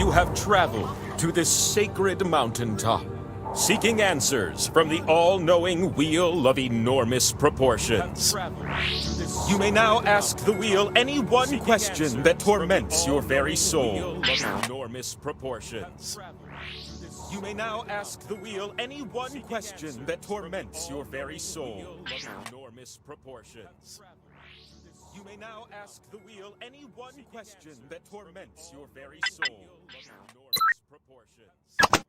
You have traveled to this sacred mountaintop, seeking answers from the all-knowing wheel of enormous proportions. You may now ask the wheel any one question that torments your very soul. Enormous proportions. You may now ask the wheel any one question that torments your very soul. Enormous proportions. You may now ask the wheel any one question that torments your very soul. Enormous proportions.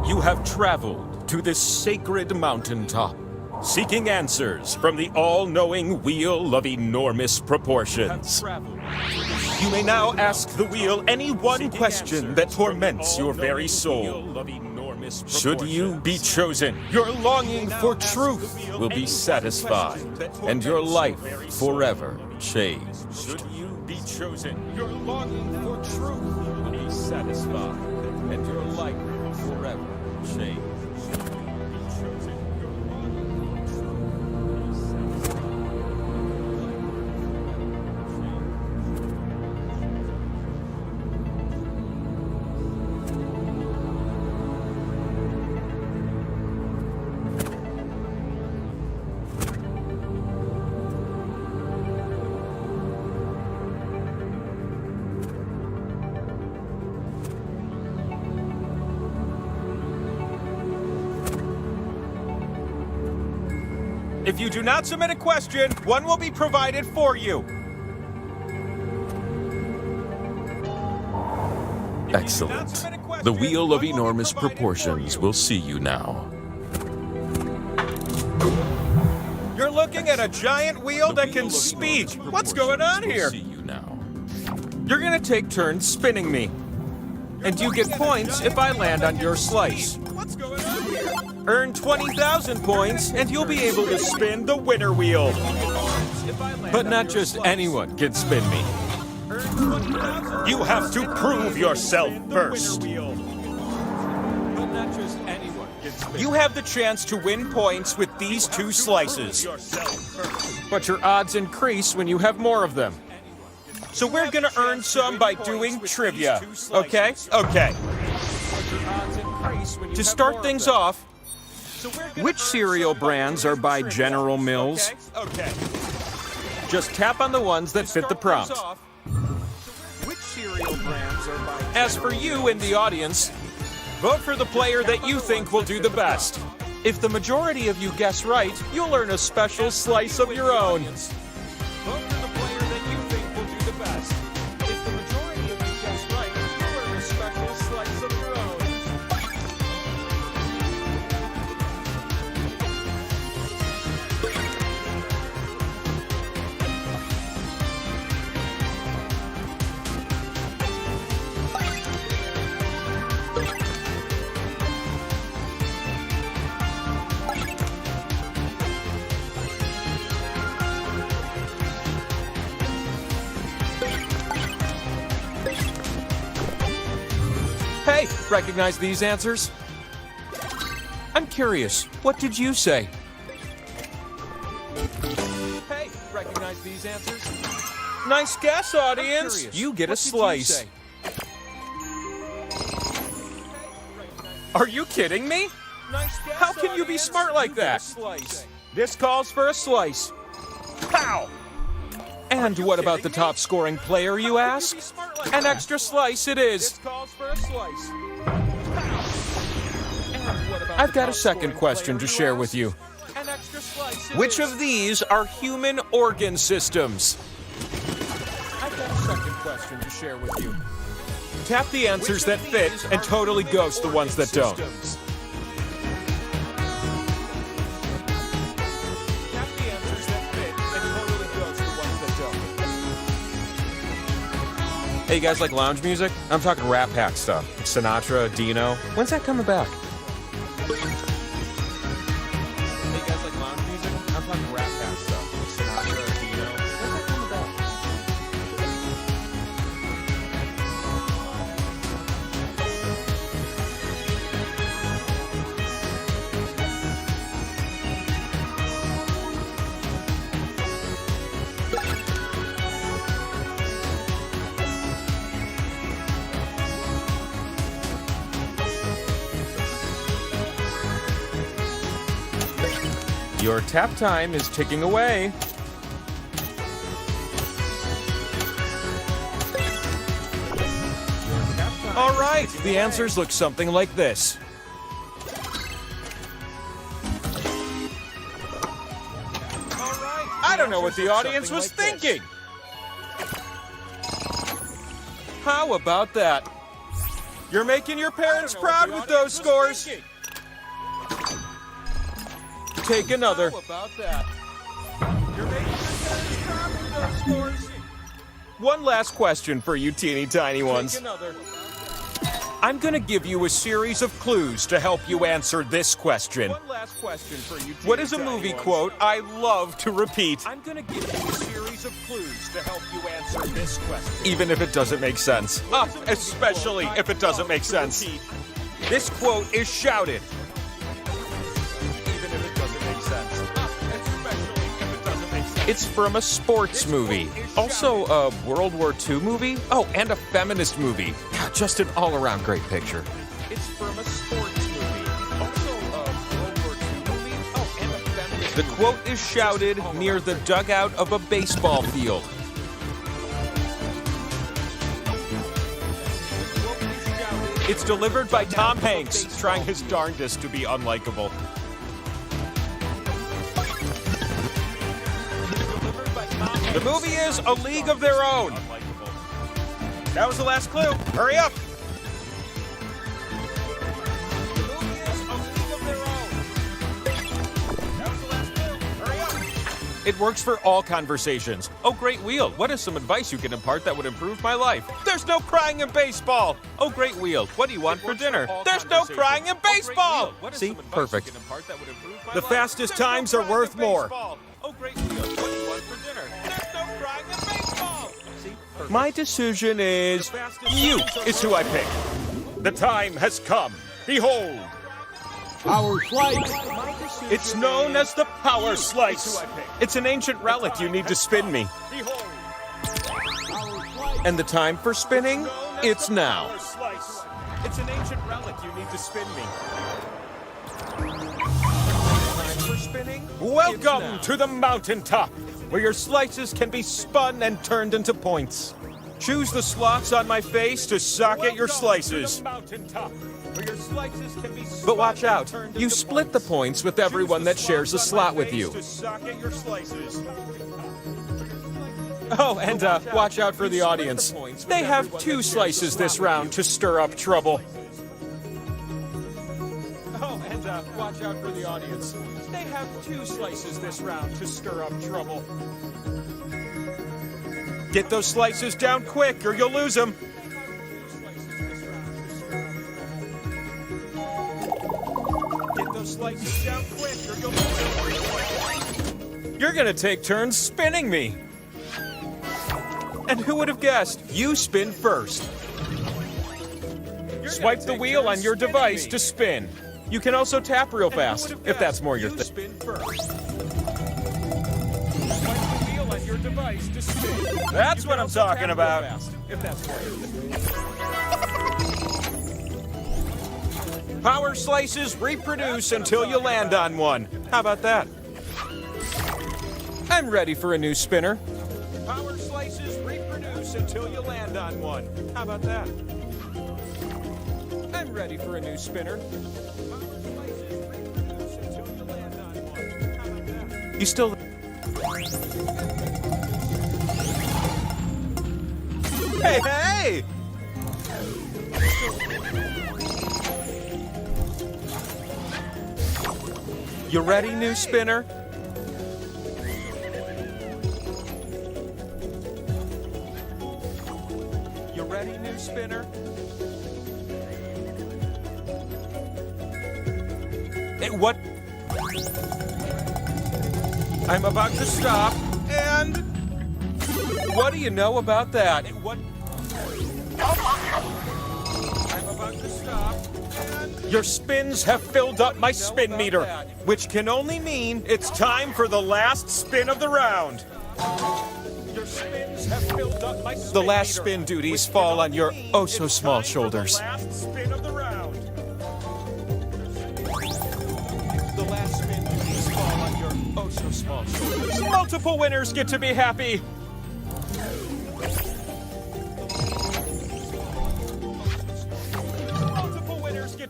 You have traveled to this sacred mountaintop, seeking answers from the all-knowing wheel of enormous proportions. You may now ask the wheel any one question that torments your very soul. Should you be chosen, your longing for truth will be satisfied, and your life forever changed. Should you be chosen, your longing for truth will be satisfied, and your life forever changed. If you do not submit a question, one will be provided for you. Excellent. The wheel of enormous proportions will see you now. You're looking at a giant wheel that can speak. What's going on here? See you now. You're gonna take turns spinning me. And you get points if I land on your slice. What's going on here? Earn 20,000 points, and you'll be able to spin the winner wheel. But not just anyone can spin me. You have to prove yourself first. You have the chance to win points with these two slices. But your odds increase when you have more of them. So we're gonna earn some by doing trivia, okay? Okay. To start things off, which cereal brands are by General Mills? Okay. Just tap on the ones that fit the prompt. As for you in the audience, vote for the player that you think will do the best. If the majority of you guess right, you'll earn a special slice of your own. Vote for the player that you think will do the best. If the majority of you guess right, you'll earn a special slice of your own. Hey, recognize these answers? I'm curious, what did you say? Hey, recognize these answers? Nice guess, audience. You get a slice. Are you kidding me? How can you be smart like that? This calls for a slice. Pow! And what about the top scoring player, you ask? An extra slice it is. I've got a second question to share with you. Which of these are human organ systems? I've got a second question to share with you. Tap the answers that fit and totally ghost the ones that don't. Hey, you guys like lounge music? I'm talking Rap Pack stuff. Sinatra, Dino. When's that coming back? Hey, you guys like lounge music? I'm talking Rap Pack stuff. Sinatra, Dino. When's that coming back? Your tap time is ticking away. All right, the answers look something like this. I don't know what the audience was thinking. How about that? You're making your parents proud with those scores. Take another. How about that? You're making your parents proud with those scores. One last question for you teeny tiny ones. Take another. I'm gonna give you a series of clues to help you answer this question. One last question for you. What is a movie quote I love to repeat? I'm gonna give you a series of clues to help you answer this question. Even if it doesn't make sense. Especially if it doesn't make sense. This quote is shouted. Even if it doesn't make sense. Especially if it doesn't make sense. It's from a sports movie. Also a World War II movie. Oh, and a feminist movie. Just an all-around great picture. It's from a sports movie. Also a World War II movie. Oh, and a feminist movie. The quote is shouted near the dugout of a baseball field. It's delivered by Tom Hanks, trying his darndest to be unlikable. The movie is A League of Their Own. That was the last clue. Hurry up. The movie is A League of Their Own. That was the last clue. Hurry up. It works for all conversations. Oh, great wheel. What is some advice you can impart that would improve my life? There's no crying in baseball. Oh, great wheel. What do you want for dinner? There's no crying in baseball. See? Perfect. The fastest times are worth more. Oh, great wheel. What do you want for dinner? There's no crying in baseball. See? My decision is you is who I pick. The time has come. Behold. Power Slice. It's known as the Power Slice. It's an ancient relic you need to spin me. And the time for spinning? It's now. It's an ancient relic you need to spin me. Welcome to the mountaintop, where your slices can be spun and turned into points. Choose the slots on my face to socket your slices. But watch out, you split the points with everyone that shares a slot with you. Oh, and watch out for the audience. They have 2 slices this round to stir up trouble. Oh, and watch out for the audience. They have 2 slices this round to stir up trouble. Get those slices down quick or you'll lose them. Get those slices down quick or you'll lose them. You're gonna take turns spinning me. And who would have guessed? You spin first. Swipe the wheel on your device to spin. You can also tap real fast, if that's more your thing. Spin first. Swipe the wheel on your device to spin. That's what I'm talking about. If that's more your thing. Power slices reproduce until you land on one. How about that? I'm ready for a new spinner. Power slices reproduce until you land on one. How about that? I'm ready for a new spinner. You still... Hey, hey! You ready, new spinner? You ready, new spinner? Hey, what? I'm about to stop, and what do you know about that? What? I'm about to stop, and your spins have filled up my spin meter, which can only mean it's time for the last spin of the round. Your spins have filled up my spin. The last spin duties fall on your oh-so-small shoulders. The last spin of the round. The last spin duties fall on your oh-so-small shoulders. Multiple winners get to be happy.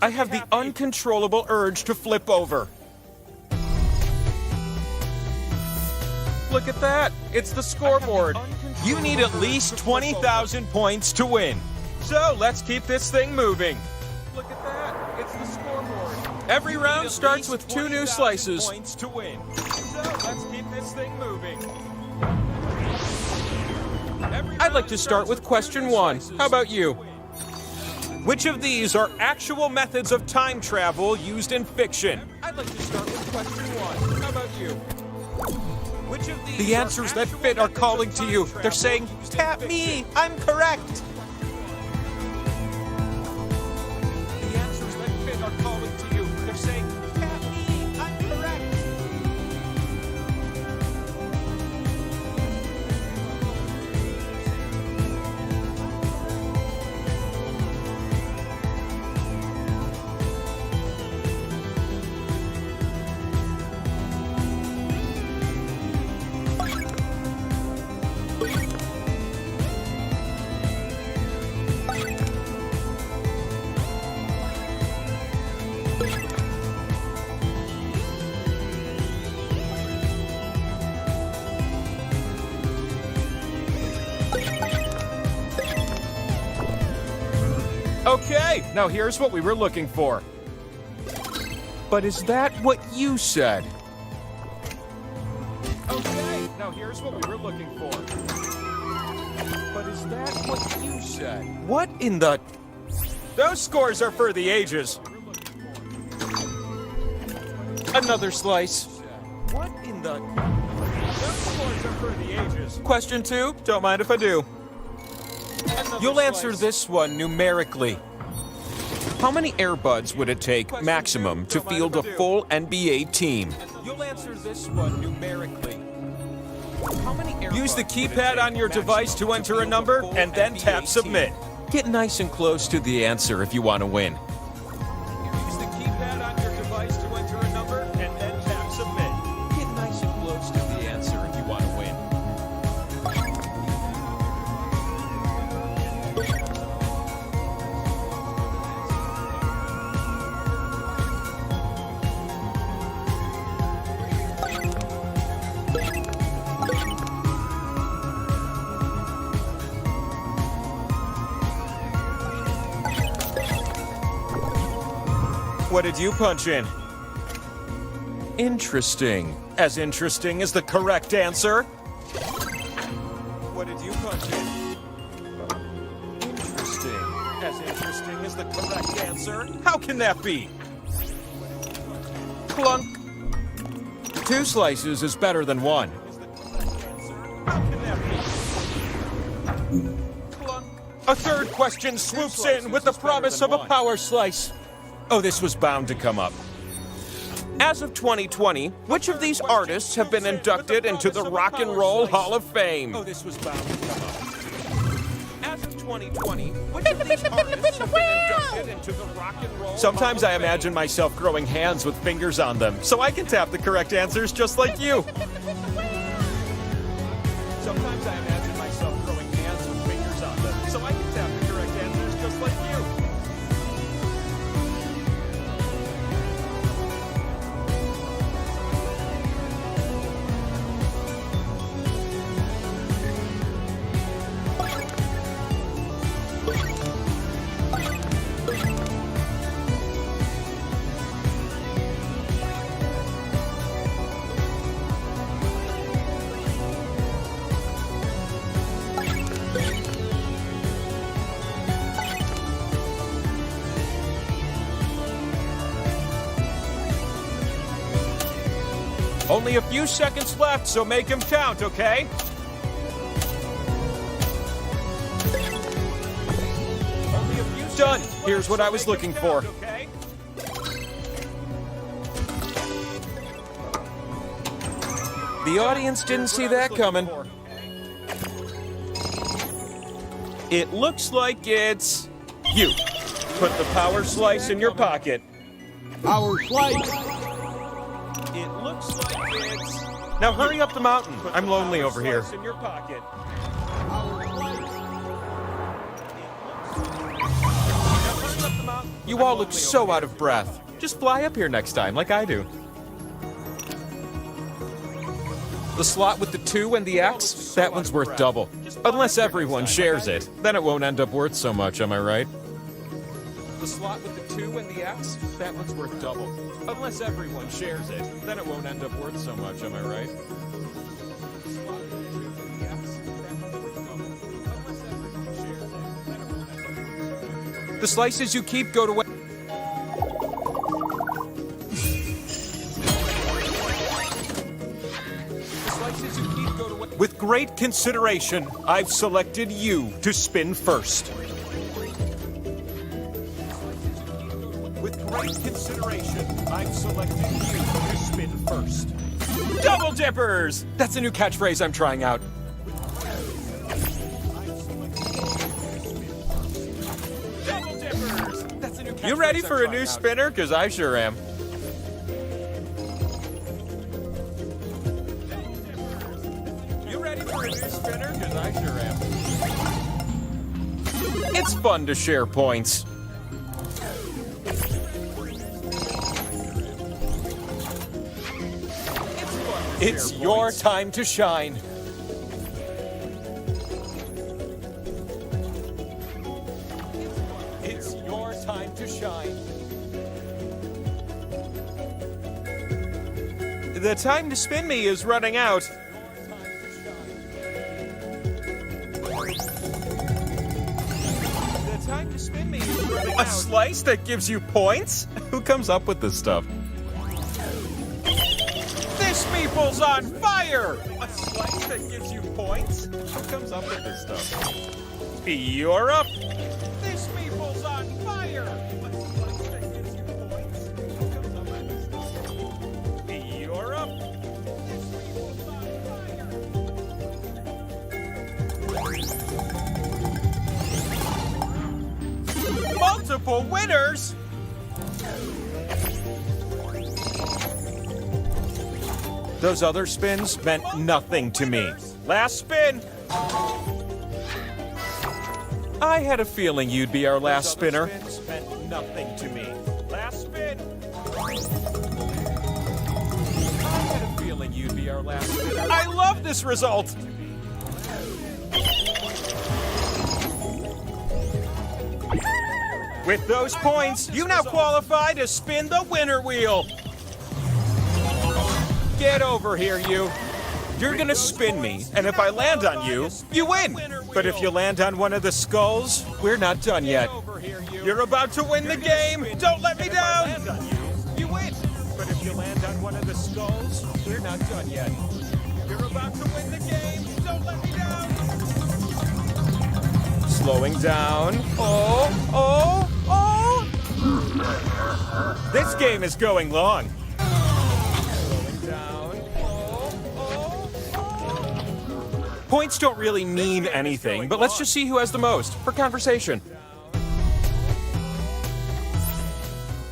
I have the uncontrollable urge to flip over. Look at that. It's the scoreboard. You need at least 20,000 points to win. So let's keep this thing moving. Look at that. It's the scoreboard. Every round starts with 2 new slices. Points to win. So let's keep this thing moving. I'd like to start with question 1. How about you? Which of these are actual methods of time travel used in fiction? I'd like to start with question 1. How about you? Which of these The answers that fit are calling to you. They're saying, tap me, I'm correct. The answers that fit are calling to you. They're saying, tap me, I'm correct. Okay, now here's what we were looking for. But is that what you said? Okay, now here's what we were looking for. But is that what you said? What in the... Those scores are for the ages. Another slice. What in the... Those scores are for the ages. Question 2, don't mind if I do. You'll answer this one numerically. How many airbuds would it take maximum to field a full NBA team? You'll answer this one numerically. How many Use the keypad on your device to enter a number and then tap submit. Get nice and close to the answer if you want to win. Use the keypad on your device to enter a number and then tap submit. Get nice and close to the answer if you want to win. What did you punch in? Interesting. As interesting as the correct answer? What did you punch in? Interesting. As interesting as the correct answer? How can that be? Clunk. 2 slices is better than 1. How can that be? Clunk. A third question swoops in with the promise of a power slice. Oh, this was bound to come up. As of 2020, which of these artists have been inducted into the Rock and Roll Hall of Fame? Oh, this was bound to come up. As of 2020, which of these artists have been inducted into the Rock and Roll Sometimes I imagine myself growing hands with fingers on them, so I can tap the correct answers just like you. Sometimes I imagine myself growing hands with fingers on them, so I can tap the correct answers just like you. Only a few seconds left, so make them count, okay? Only a few Done. Here's what I was looking for. Okay? The audience didn't see that coming. It looks like it's you. Put the power slice in your pocket. Power slice. It looks like it's... Now hurry up the mountain. I'm lonely over here. In your pocket. You all look so out of breath. Just fly up here next time like I do. The slot with the 2 and the X? That one's worth double. Unless everyone shares it. Then it won't end up worth so much, am I right? The slot with the 2 and the X? That one's worth double. Unless everyone shares it. Then it won't end up worth so much, am I right? The slices you keep go to... With great consideration, I've selected you to spin first. With great consideration, I've selected you to spin first. Double dippers! That's a new catchphrase I'm trying out. Double dippers! That's a new catchphrase. You ready for a new spinner? Because I sure am. It's fun to share points. It's your time to shine. It's your time to shine. The time to spin me is running out. A slice that gives you points? Who comes up with this stuff? This meeple's on fire! A slice that gives you points? Who comes up with this stuff? You're up! This meeple's on fire! A slice that gives you points? Who comes up with this stuff? You're up! This meeple's on fire! Multiple winners? Those other spins meant nothing to me. Last spin. I had a feeling you'd be our last spinner. Meant nothing to me. Last spin. I had a feeling you'd be our last spinner. I love this result. With those points, you now qualify to spin the winner wheel. Get over here, you. You're gonna spin me, and if I land on you, you win. But if you land on one of the skulls, we're not done yet. You're about to win the game. Don't let me down. You win. But if you land on one of the skulls, we're not done yet. You're about to win the game. Don't let me down. Slowing down. Oh. This game is going long. Slowing down. Points don't really mean anything, but let's just see who has the most for conversation.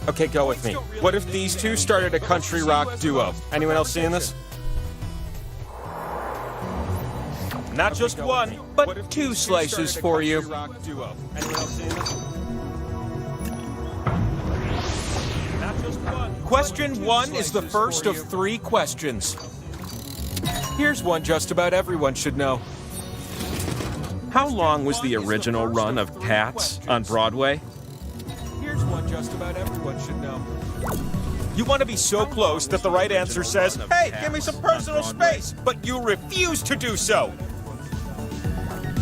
Okay, go with me. What if these two started a country rock duo? Anyone else seeing this? Not just one, but two slices for you. Question 1 is the first of 3 questions. Here's one just about everyone should know. How long was the original run of Cats on Broadway? Here's one just about everyone should know. You want to be so close that the right answer says, "Hey, give me some personal space," but you refuse to do so.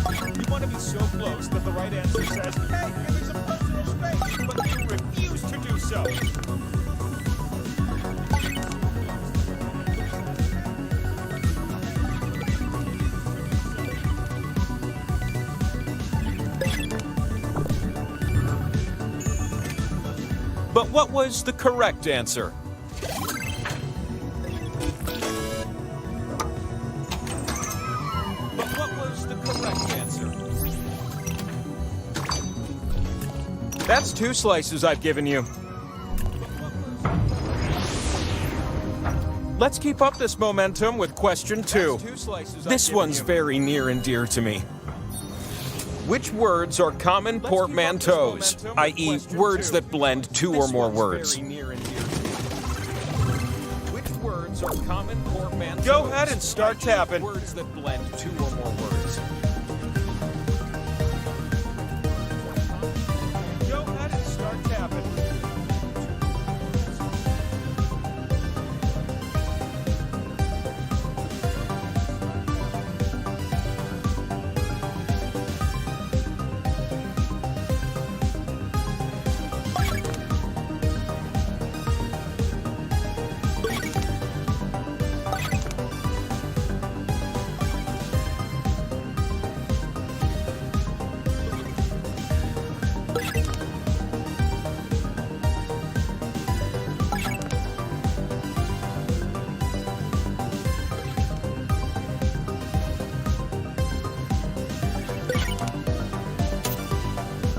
You want to be so close that the right answer says, "Hey, give me some personal space," but you refuse to do so. But what was the correct answer? But what was the correct answer? That's 2 slices I've given you. Let's keep up this momentum with question 2. This one's very near and dear to me. Which words are common portmanteaus, i.e. words that blend 2 or more words? Which words are common portmanteaus. Go ahead and start tapping. Words that blend two or more words. Go ahead and start tapping.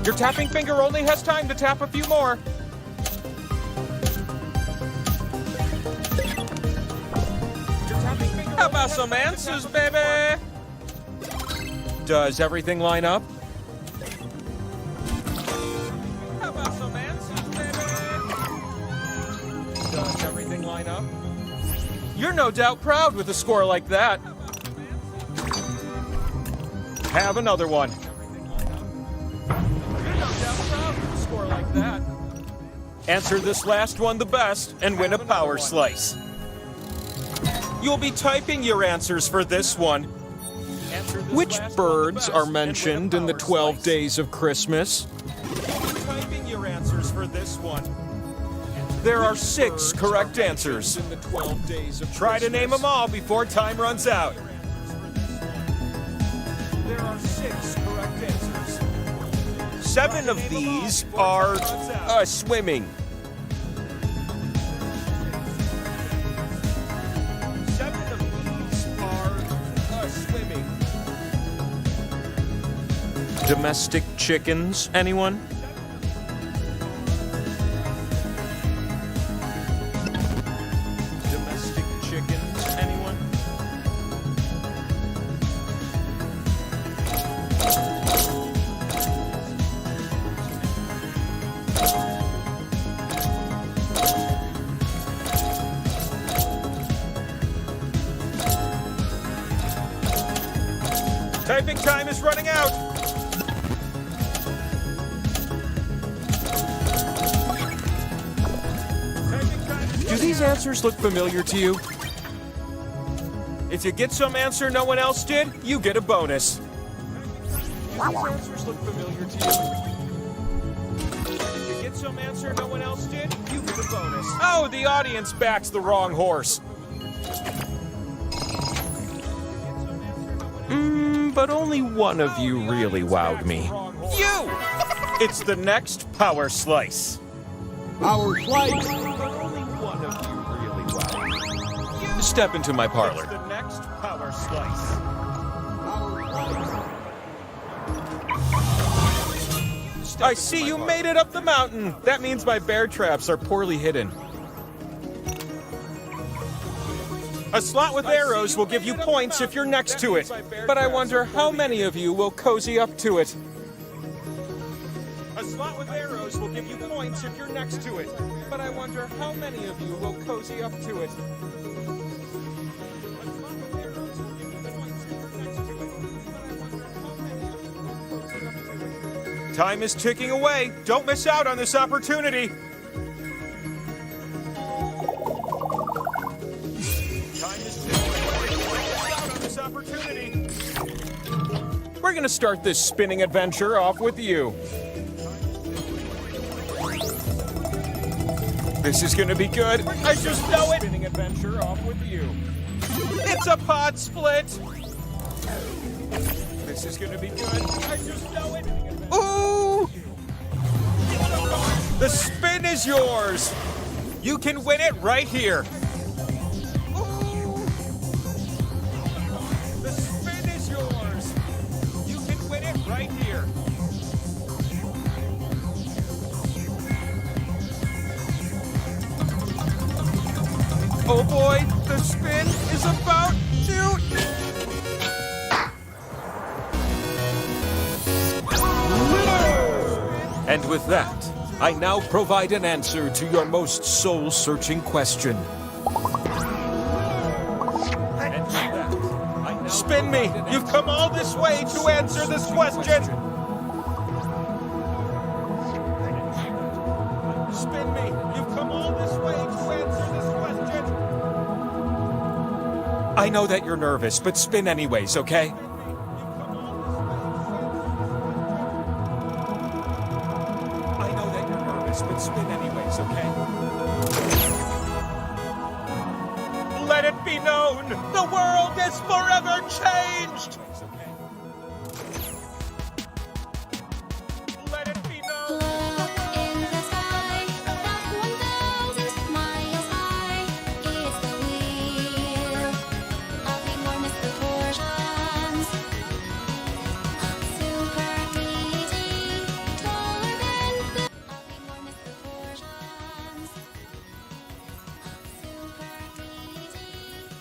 Your tapping finger only has time to tap a few more. How about some answers, baby? Does everything line up? How about some answers, baby? Does everything line up? You're no doubt proud with a score like that. Have another one. Like that. Answer this last one the best and win a power slice. You'll be typing your answers for this one. Which birds are mentioned in the 12 days of Christmas? Typing your answers for this one. There are 6 correct answers. In the 12 days of Try to name them all before time runs out. There are 6 correct answers. 7 of these are swimming. 7 of these are swimming. Domestic chickens, anyone? Domestic chickens, anyone? Typing time is running out. Do these answers look familiar to you? If you get some answer no one else did, you get a bonus. Do these answers look familiar to you? If you get some answer no one else did, you get a bonus. Oh, the audience backs the wrong horse. But only one of you really wowed me. You! It's the next power slice. Power slice. But only one of you really wowed me. Step into my parlor. It's the next power slice. I see you made it up the mountain. That means my bear traps are poorly hidden. A slot with arrows will give you points if you're next to it, but I wonder how many of you will cozy up to it. A slot with arrows will give you points if you're next to it, but I wonder how many of you will cozy up to it. Time is ticking away. Don't miss out on this opportunity. We're gonna start this spinning adventure off with you. This is gonna be good. I just know it. Spinning adventure off with you. It's a pod split. This is gonna be good. I just know it. Ooh! The spin is yours. You can win it right here. Oh boy, the spin is about to... And with that, I now provide an answer to your most soul-searching question. Spin me! You've come all this way to answer this question! Spin me! You've come all this way to answer this question! I know that you're nervous, but spin anyways, okay? I know that you're nervous, but spin anyways, okay? Let it be known, the world is forever changed! Let it be known. Look in the sky, about 1,000 miles high. It's the wheel of enormous proportions. Super easy, taller than the of enormous proportions. Super easy,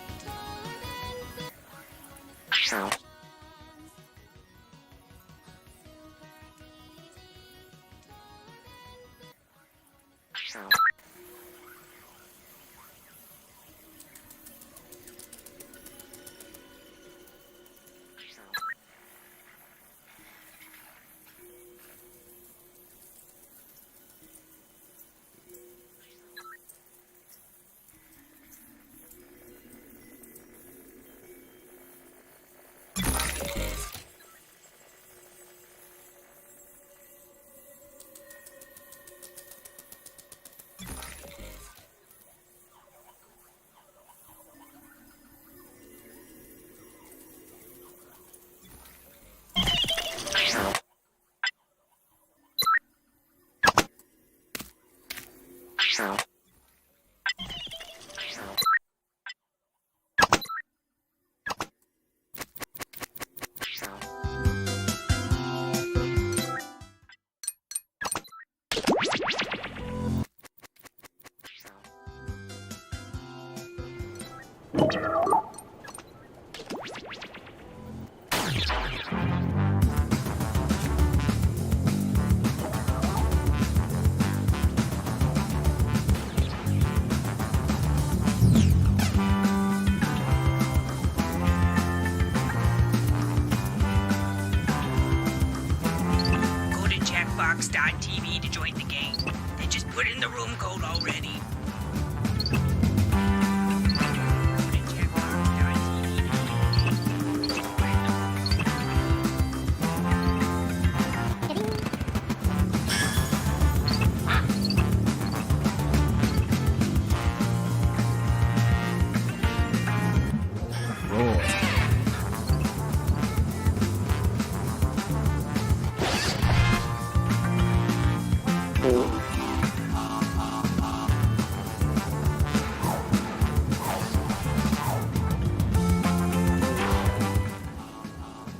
taller than the. Go to Jackbox.tv to join the game. They just put in the room code already. Go to Jackbox.tv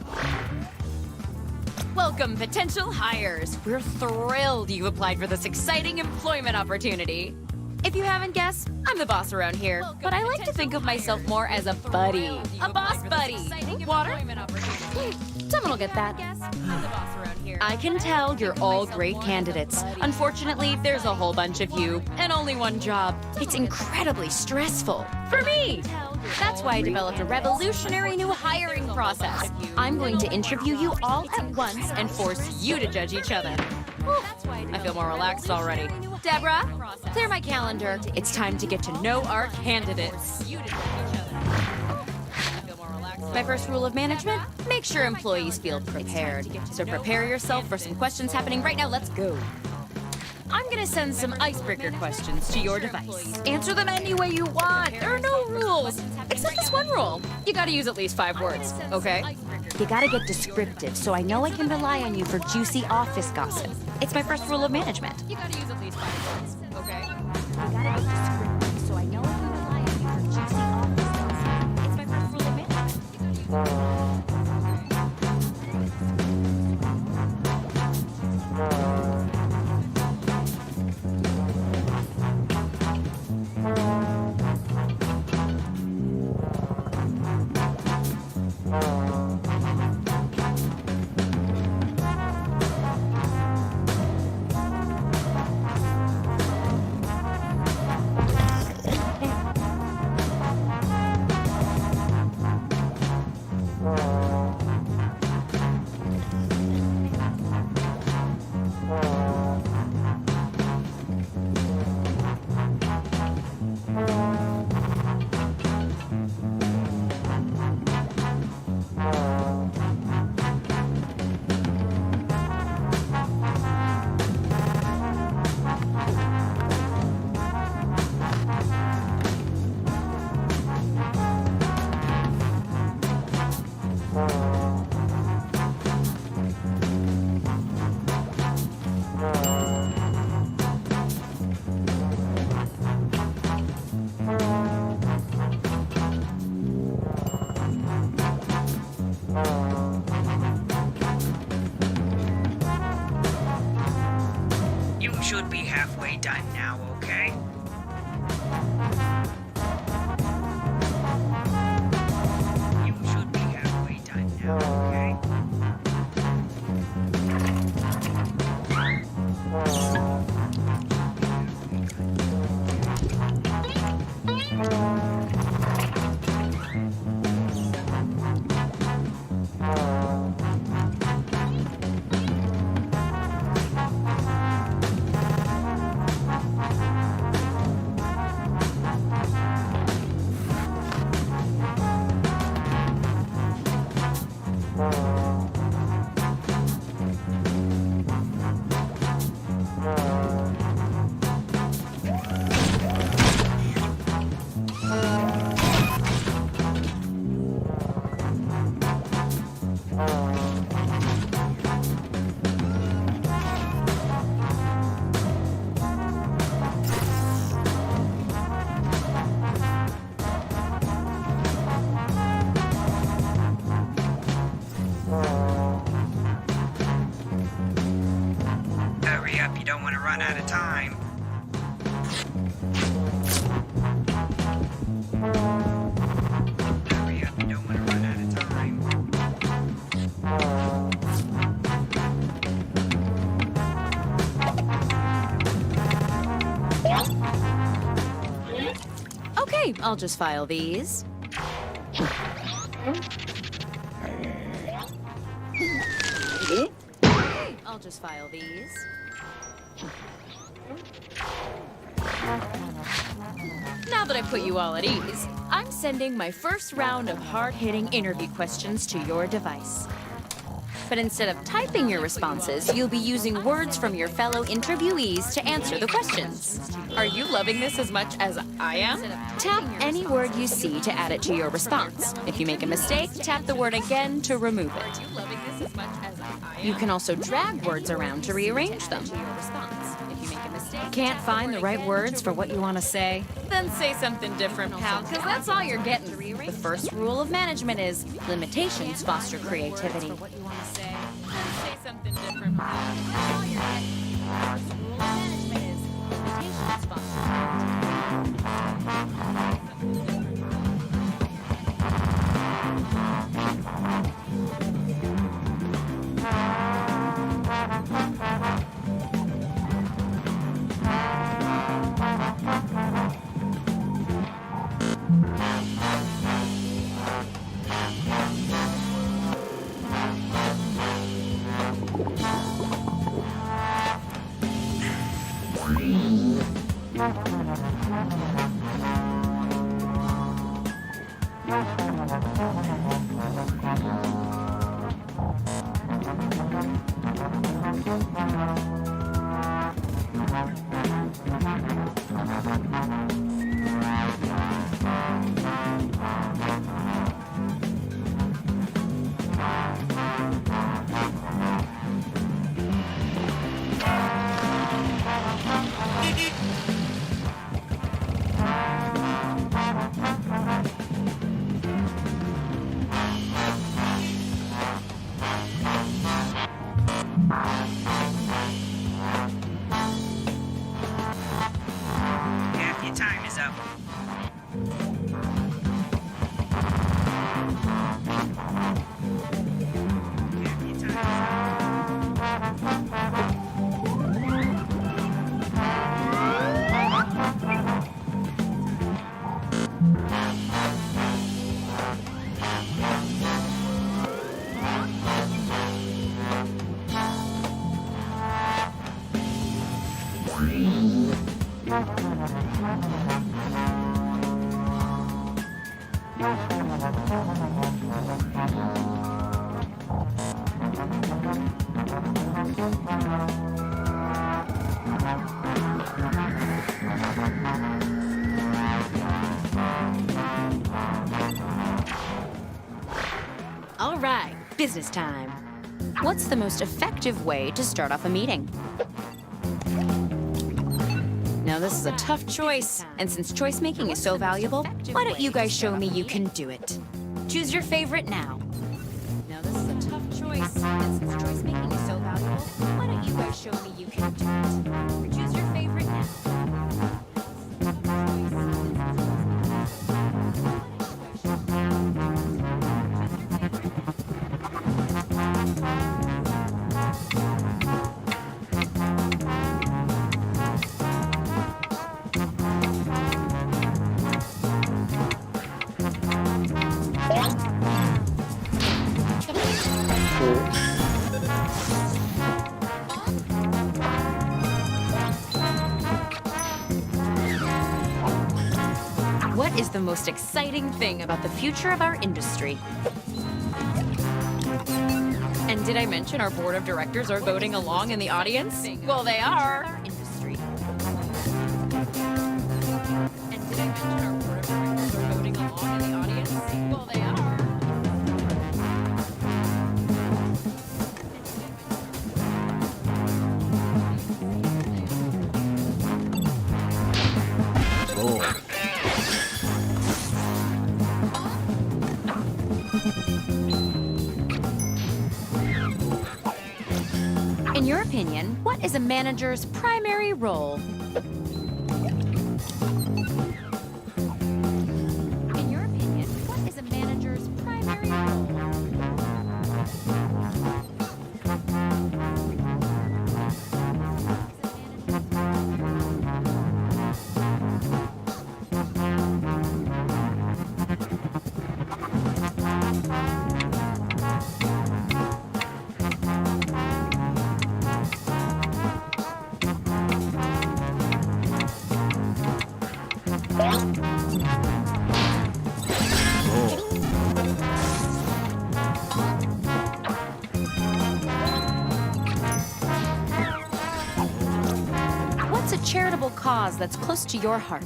to join the game. Welcome, potential hires. We're thrilled you applied for this exciting employment opportunity. If you haven't guessed, I'm the boss around here, but I like to think of myself more as a buddy. A boss buddy. Water? Someone will get that. I can tell you're all great candidates. Unfortunately, there's a whole bunch of you, and only one job. It's incredibly stressful. For me! That's why I developed a revolutionary new hiring process. I'm going to interview you all at once and force you to judge each other. Whew, I feel more relaxed already. Deborah, clear my calendar. It's time to get to know our candidates. My first rule of management, make sure employees feel prepared. So prepare yourself for some questions happening right now. Let's go. I'm gonna send some icebreaker questions to your device. Answer them any way you want. There are no rules, except this one rule. You gotta use at least 5 words, okay? You gotta get descriptive, so I know I can rely on you for juicy office gossip. It's my first rule of management. You gotta use at least 5 words, okay? You gotta get descriptive, so I know I can rely on you for juicy office gossip. It's my first rule of management. halfway done now, okay? You should be halfway done now, okay? Hurry up, you don't want to run out of time. Hurry up, you don't want to run out of time. Okay, I'll just file these. Okay, I'll just file these. Now that I've put you all at ease, I'm sending my first round of hard-hitting interview questions to your device. But instead of typing your responses, you'll be using words from your fellow interviewees to answer the questions. Are you loving this as much as I am? Tap any word you see to add it to your response. If you make a mistake, tap the word again to remove it. You can also drag words around to rearrange them. Can't find the right words for what you want to say? Then say something different, pal, because that's all you're getting. The first rule of management is limitations foster creativity. Say something different, pal. That's all you're getting. The first rule of management is limitations foster Half your time is up. Half your time is up. All right, business time. What's the most effective way to start off a meeting? Now, this is a tough choice, and since choice making is so valuable, why don't you guys show me you can do it? Choose your favorite now. Now, this is a tough choice, and since choice making is so valuable, why don't you guys show me you can do it? Choose your favorite. What is the most exciting thing about the future of our industry? And did I mention our board of directors are voting along in the audience? Well, they are. Our industry. And did I mention our board of directors are voting along in the audience? Well, they are. In your opinion, what is a manager's primary role? In your opinion, what is a manager's primary role? What's a charitable cause that's close to your heart?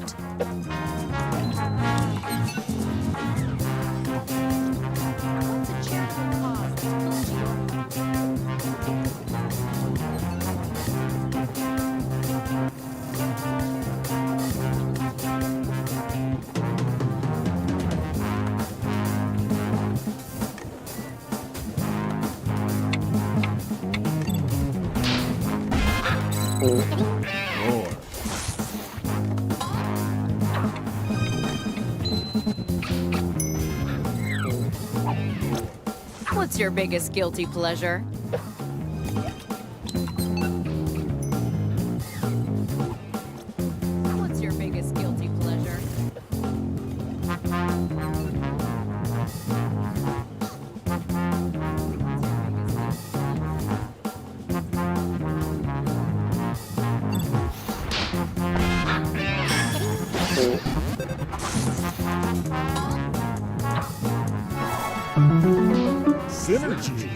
What's a charitable cause that's close to your heart? What's your biggest guilty pleasure? What's your biggest guilty pleasure? Synergy.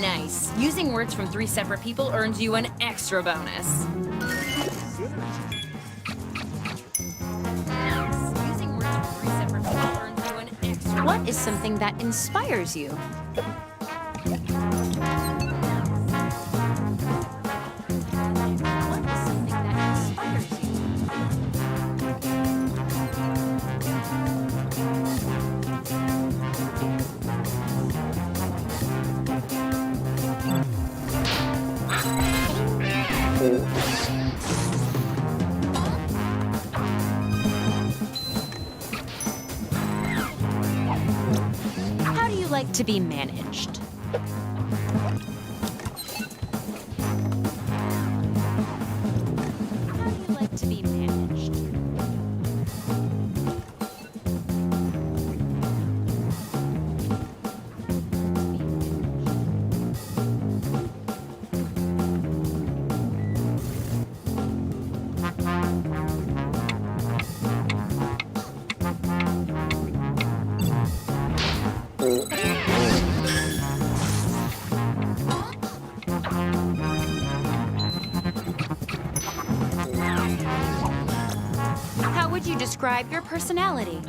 Nice. Using words from 3 separate people earns you an extra bonus. Synergy. Nice. Using words from 3 separate people earns you an extra. What is something that inspires you? What is something that inspires you? How do you like to be managed? How do you like to be managed? How would you describe your personality?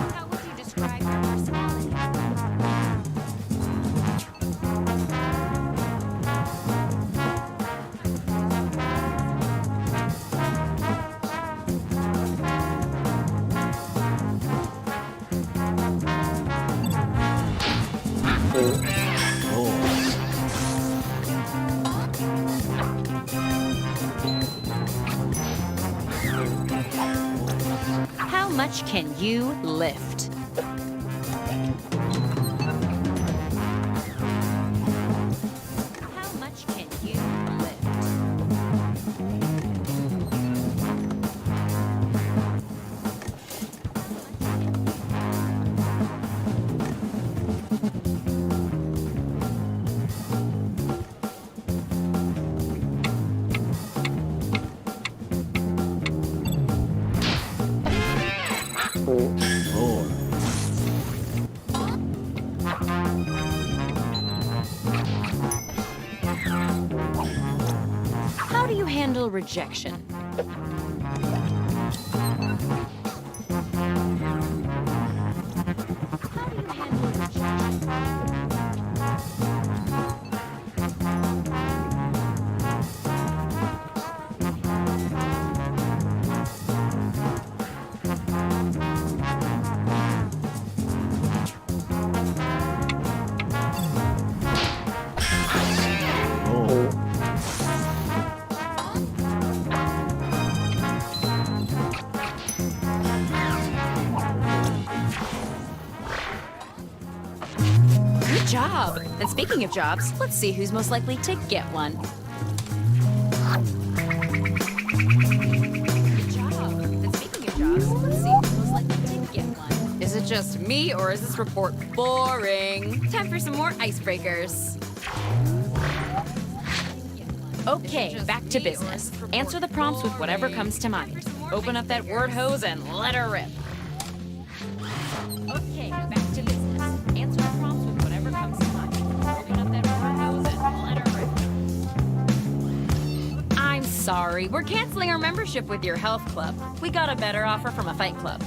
How would you describe your personality? How much can you lift? How much can you lift? 4. How do you handle rejection? How do you handle rejection? Good job. And speaking of jobs, let's see who's most likely to get one. Good job. And speaking of jobs, let's see who's most likely to get one. Is it just me, or is this report boring? Time for some more icebreakers. Okay, back to business. Answer the prompts with whatever comes to mind. Open up that word hose and let her rip. Okay, back to business. Answer the prompts with whatever comes to mind. Open up that word hose and let her rip. I'm sorry, we're canceling our membership with your health club. We got a better offer from a fight club.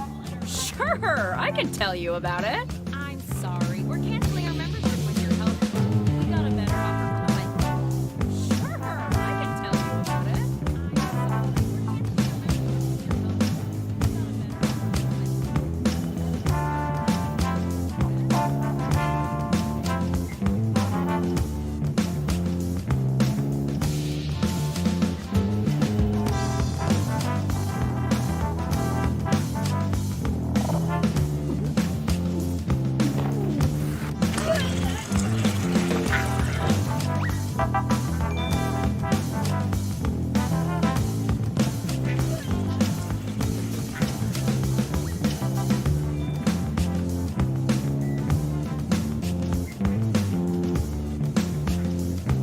Sure, I can tell you about it. I'm sorry, we're canceling our membership with your health club. We got a better offer from a fight club. Sure, I can tell you about it.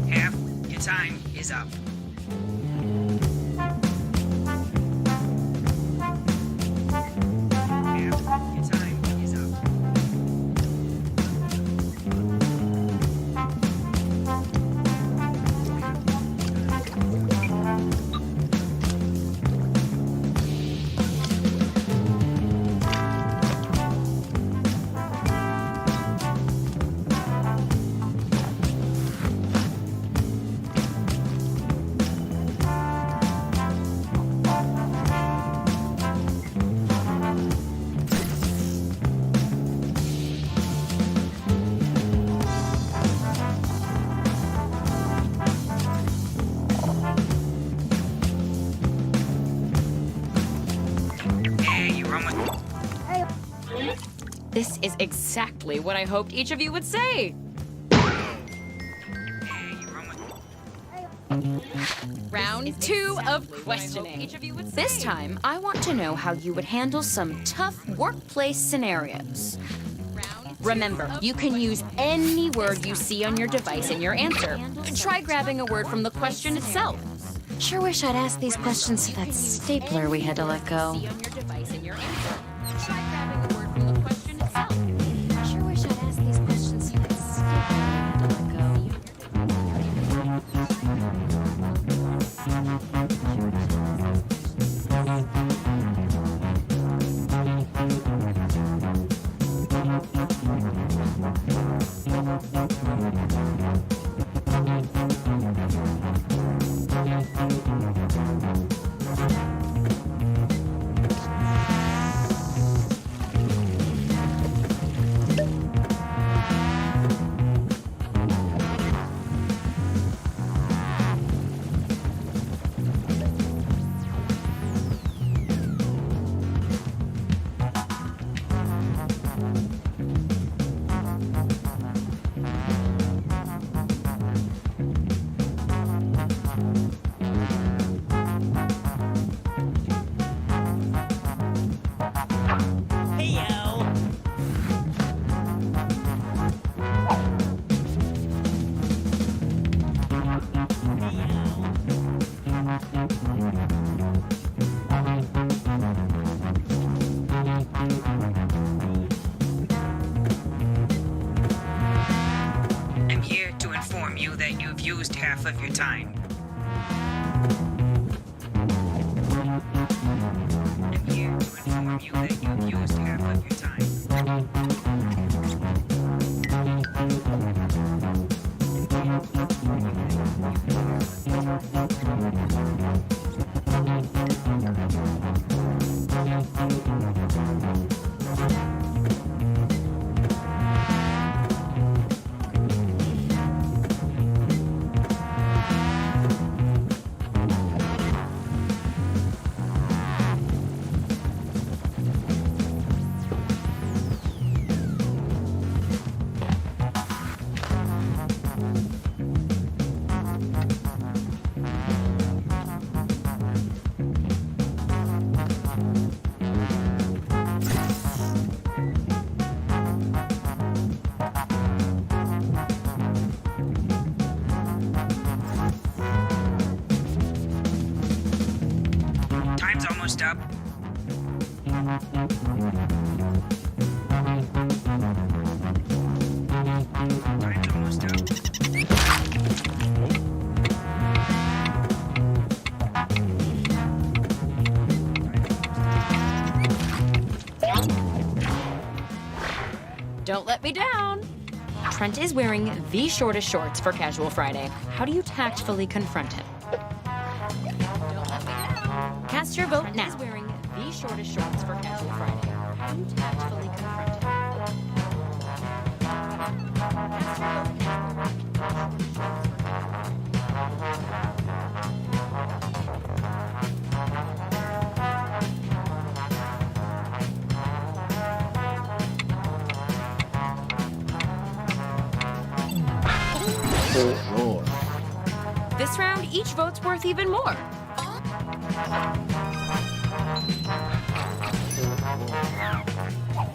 Half your time is up. Half your time is up. Yeah, you're almost. This is exactly what I hoped each of you would say. Yeah, you're almost. Round 2 of questioning. This time, I want to know how you would handle some tough workplace scenarios. Remember, you can use any word you see on your device in your answer. Try grabbing a word from the question itself. Sure wish I'd asked these questions to that stapler we had to let go. See on your device in your answer. Try grabbing a word from the question itself. Sure wish I'd asked these questions to that stapler we had to let go. Hey, yo. used half of your time. I'm here to inform you that you've used half of your time. Time's almost up. Time's almost up. Don't let me down. Trent is wearing the shortest shorts for Casual Friday. How do you tactfully confront him? Don't let me down. Cast your vote now. Trent is wearing the shortest shorts for Casual Friday. How do you tactfully confront him? Cast your vote now. Oh, Lord. This round, each vote's worth even more.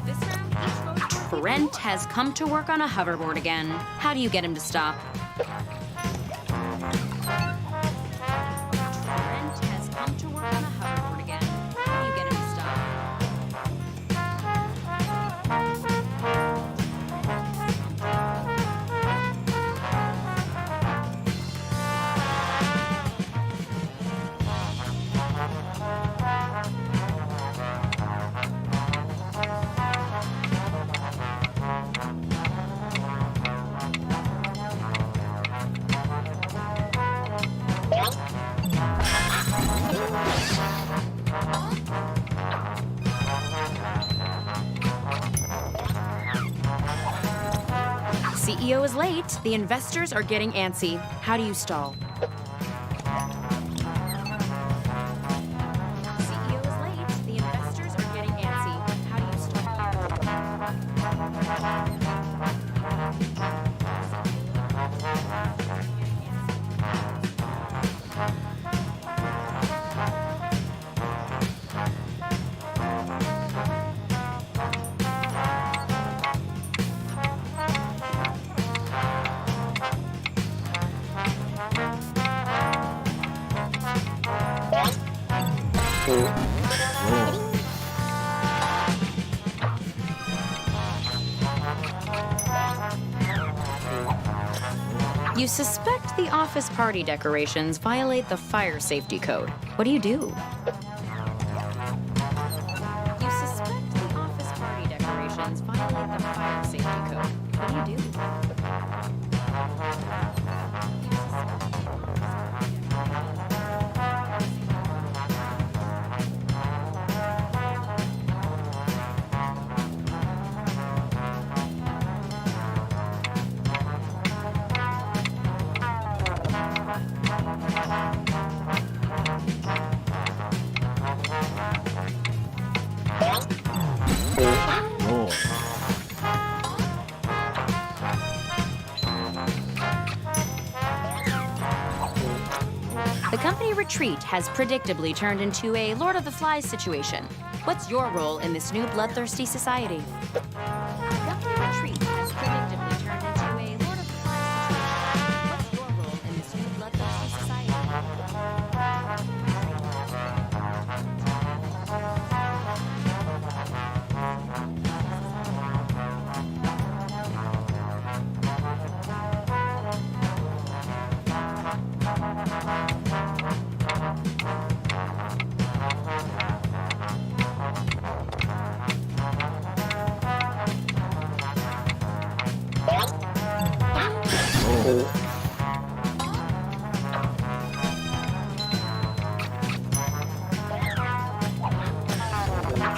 This round, each vote's worth even Trent has come to work on a hoverboard again. How do you get him to stop? Trent has come to work on a hoverboard again. How do you get him to stop? CEO is late. The investors are getting antsy. How do you stall? CEO is late. The investors are getting antsy. How do you stall? You suspect the office party decorations violate the fire safety code. What do you do? You suspect the office party decorations violate the fire safety code. What do you do? Lord. The company retreat has predictably turned into a Lord of the Flies situation. What's your role in this new bloodthirsty society? The company retreat has predictably turned into a Lord of the Flies situation. What's your role in this new bloodthirsty society?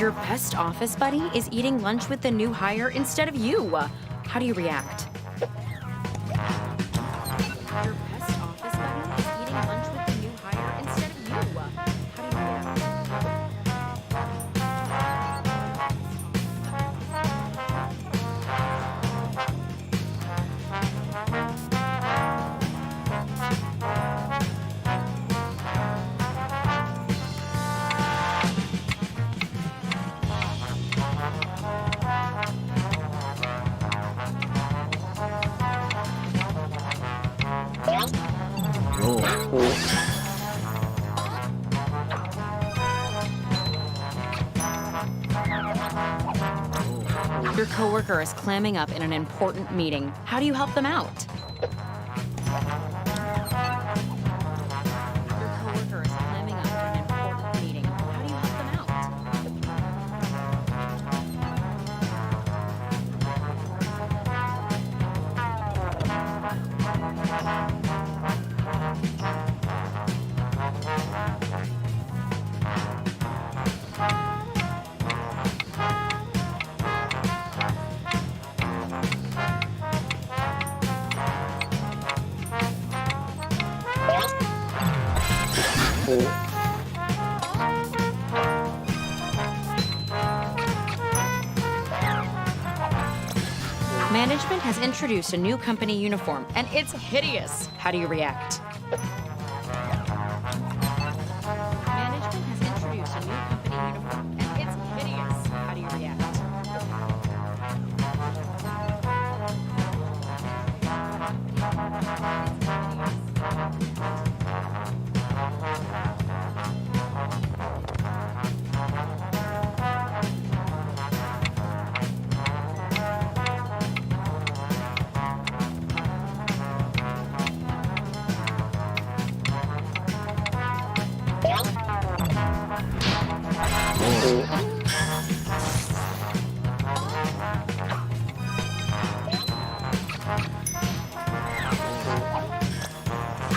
Your best office buddy is eating lunch with the new hire instead of you. How do you react? Your best office buddy is eating lunch with the new hire instead of you. How do you react? Your coworker is clamming up in an important meeting. How do you help them out? Your coworker is clamming up in an important meeting. How do you help them out? Management has introduced a new company uniform, and it's hideous. How do you react? Management has introduced a new company uniform, and it's hideous. How do you react?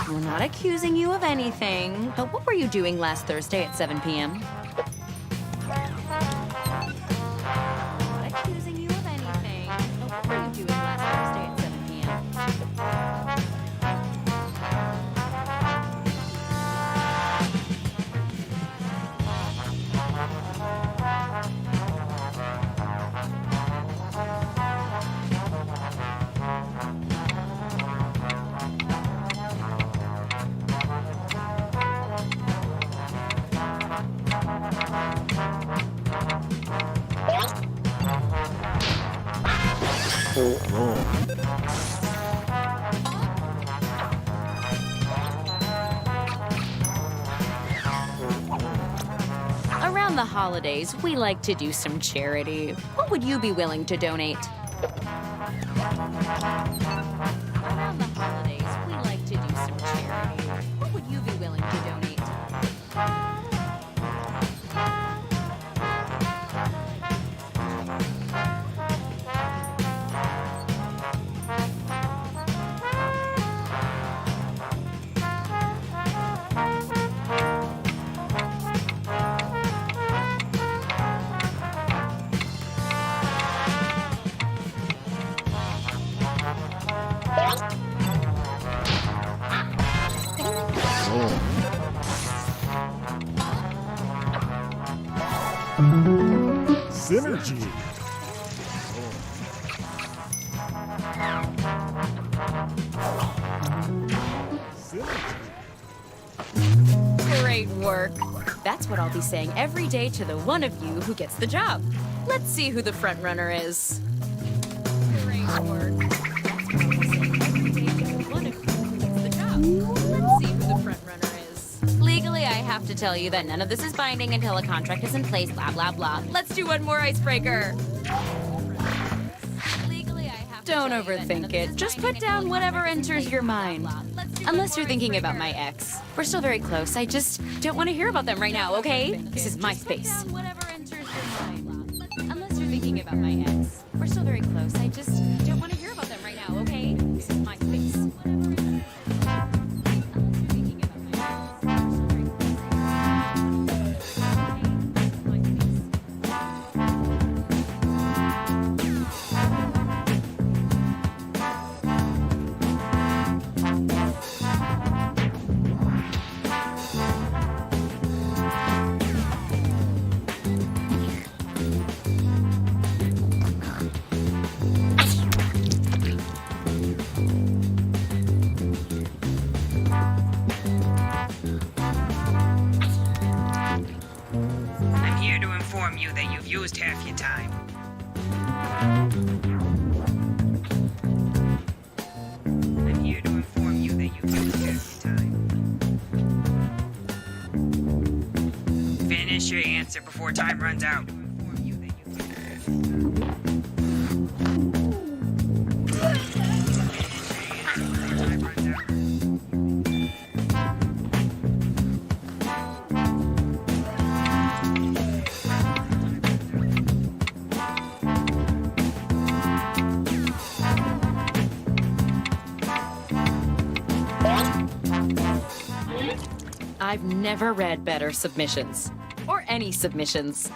We're not accusing you of anything, but what were you doing last Thursday at 7 p.m.? Not accusing you of anything, but what were you doing last Thursday at 7 p.m.? Around the holidays, we like to do some charity. What would you be willing to donate? Around the holidays, we like to do some charity. What would you be willing to donate? Synergy. Great work. That's what I'll be saying every day to the one of you who gets the job. Let's see who the front runner is. Great work. That's what I'll be saying every day to the one of you who gets the job. Let's see who the front runner is. Legally, I have to tell you that none of this is binding until a contract is in place, blah, blah, blah. Let's do one more icebreaker. Legally, I have to Don't tell you that none overthink of this it. is Just binding put down until a whatever contract is in enters place, your blah, blah, mind. blah. Let's do Unless one you're more thinking about icebreaker. my ex. We're still very close. I just don't want to hear about them right now, okay? This is my space. Whatever enters your mind. Unless you're thinking about my ex. We're still very close. I just don't want to hear about them right now, okay? This is my space. Unless you're thinking about my ex. We're still very close. inform you that you've used half your time. I'm here to inform you that you've used half your time. Finish your answer before time runs out. I've never read better submissions. Or any submissions.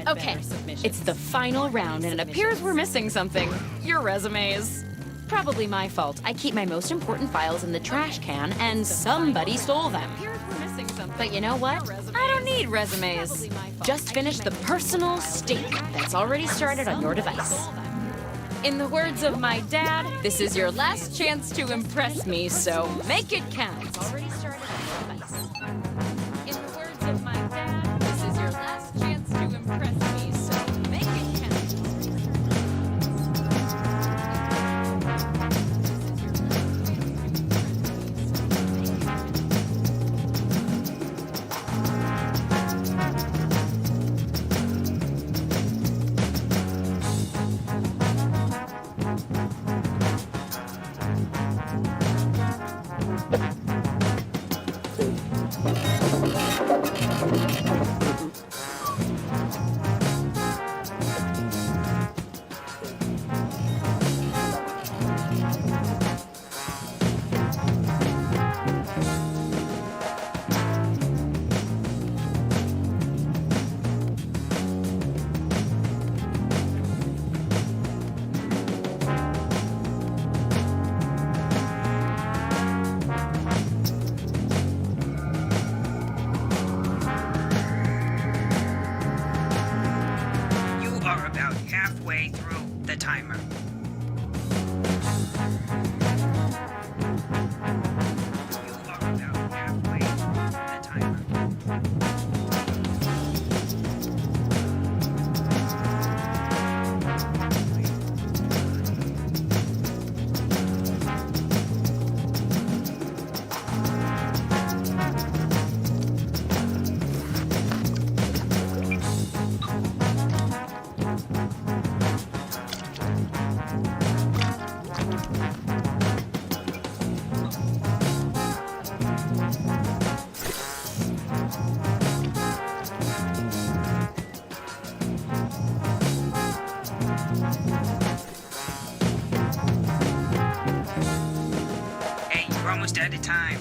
Okay, it's the final round, and it appears we're missing something. Your resumes. Probably my fault. I keep my most important files in the trash can, and somebody stole them. But you know what? I don't need resumes. Just finish the personal statement that's already started on your device. In the words of my dad, this is your last chance to impress me, so make it count. It's already started on your device. In the words of my dad, this is your last chance to impress me, so make it count. halfway through the timer. You are about halfway through the timer. Hey, you're almost out of time.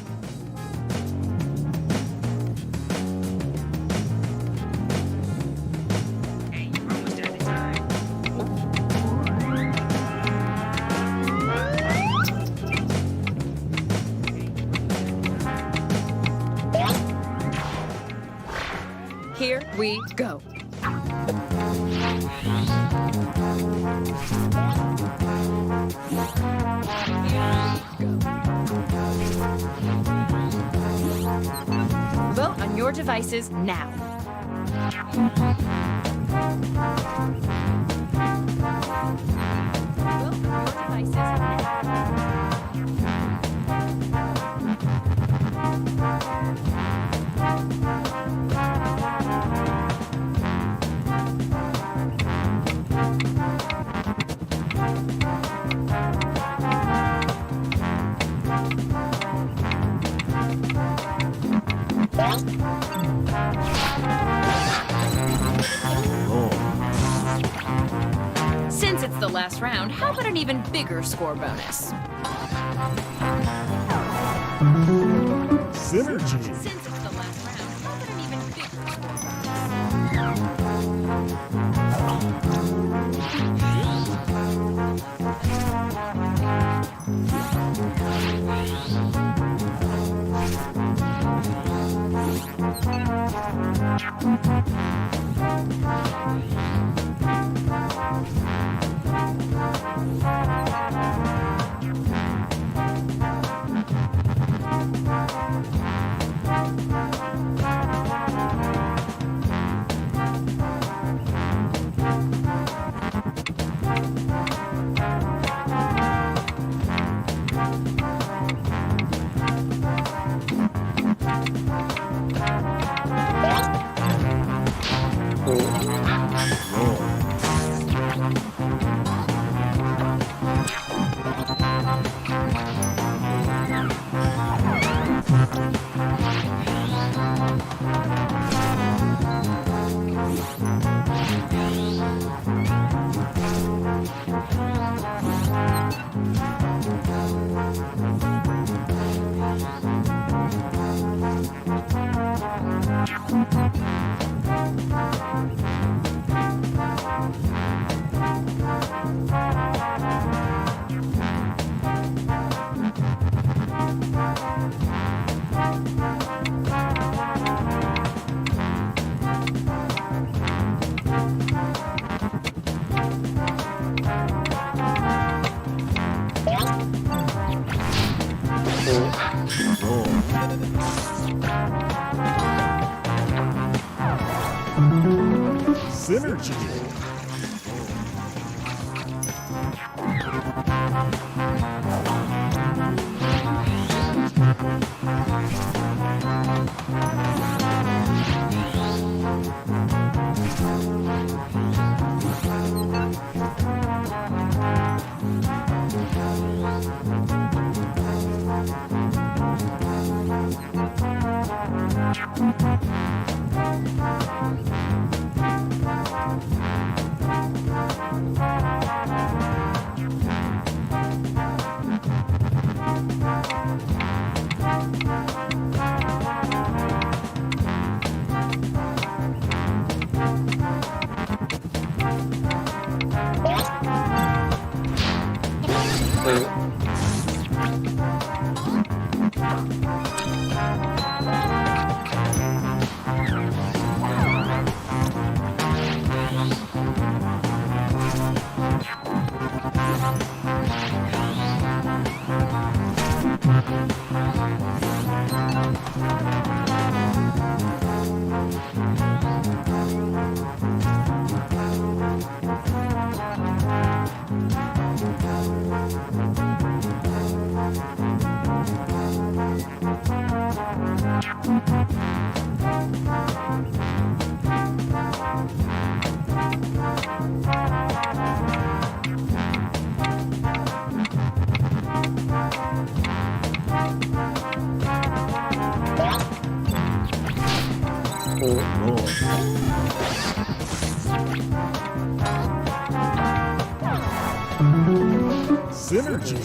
Hey, you're almost out of time. Here we go. Vote on your devices now. Vote on your devices now. Since it's the last round, how about an even bigger score bonus? Synergy. Since it's the last round, how about an even bigger score bonus? Synergy. Synergy.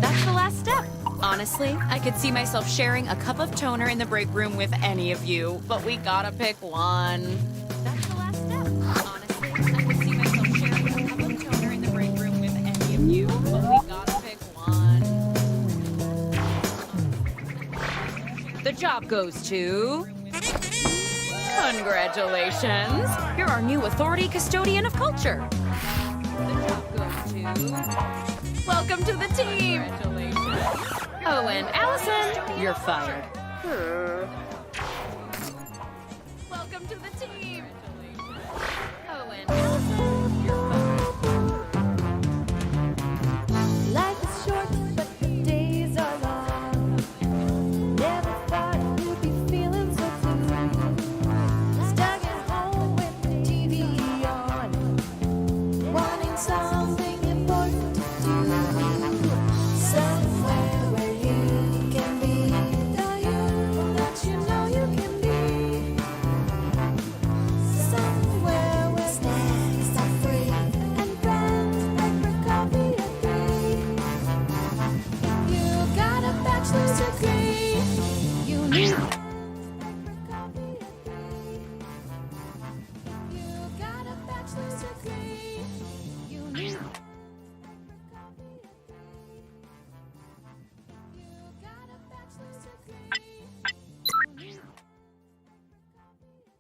That's the last step. Honestly, I could see myself sharing a cup of toner in the break room with any of you, but we gotta pick one. That's the last step. Honestly, I could see myself sharing a cup of toner in the break room with any of you, but we gotta pick one. The job goes to... Congratulations! You're our new authority custodian of culture. The job goes to... Welcome to the team! Congratulations. Oh, and Allison, you're fired. Welcome to the team! Oh, and Allison, you're fired. Life is short, but the days are long. Never thought you'd be feeling so blue. Stuck at home with the TV on, wanting something important to do. Somewhere where you can be the you that you know you can be. Somewhere where snacks are free and friends beg for coffee at 3. You got a bachelor's degree. You need coffee at 3. You got a bachelor's degree. You need coffee at 3. You got a bachelor's degree. You need coffee at 3.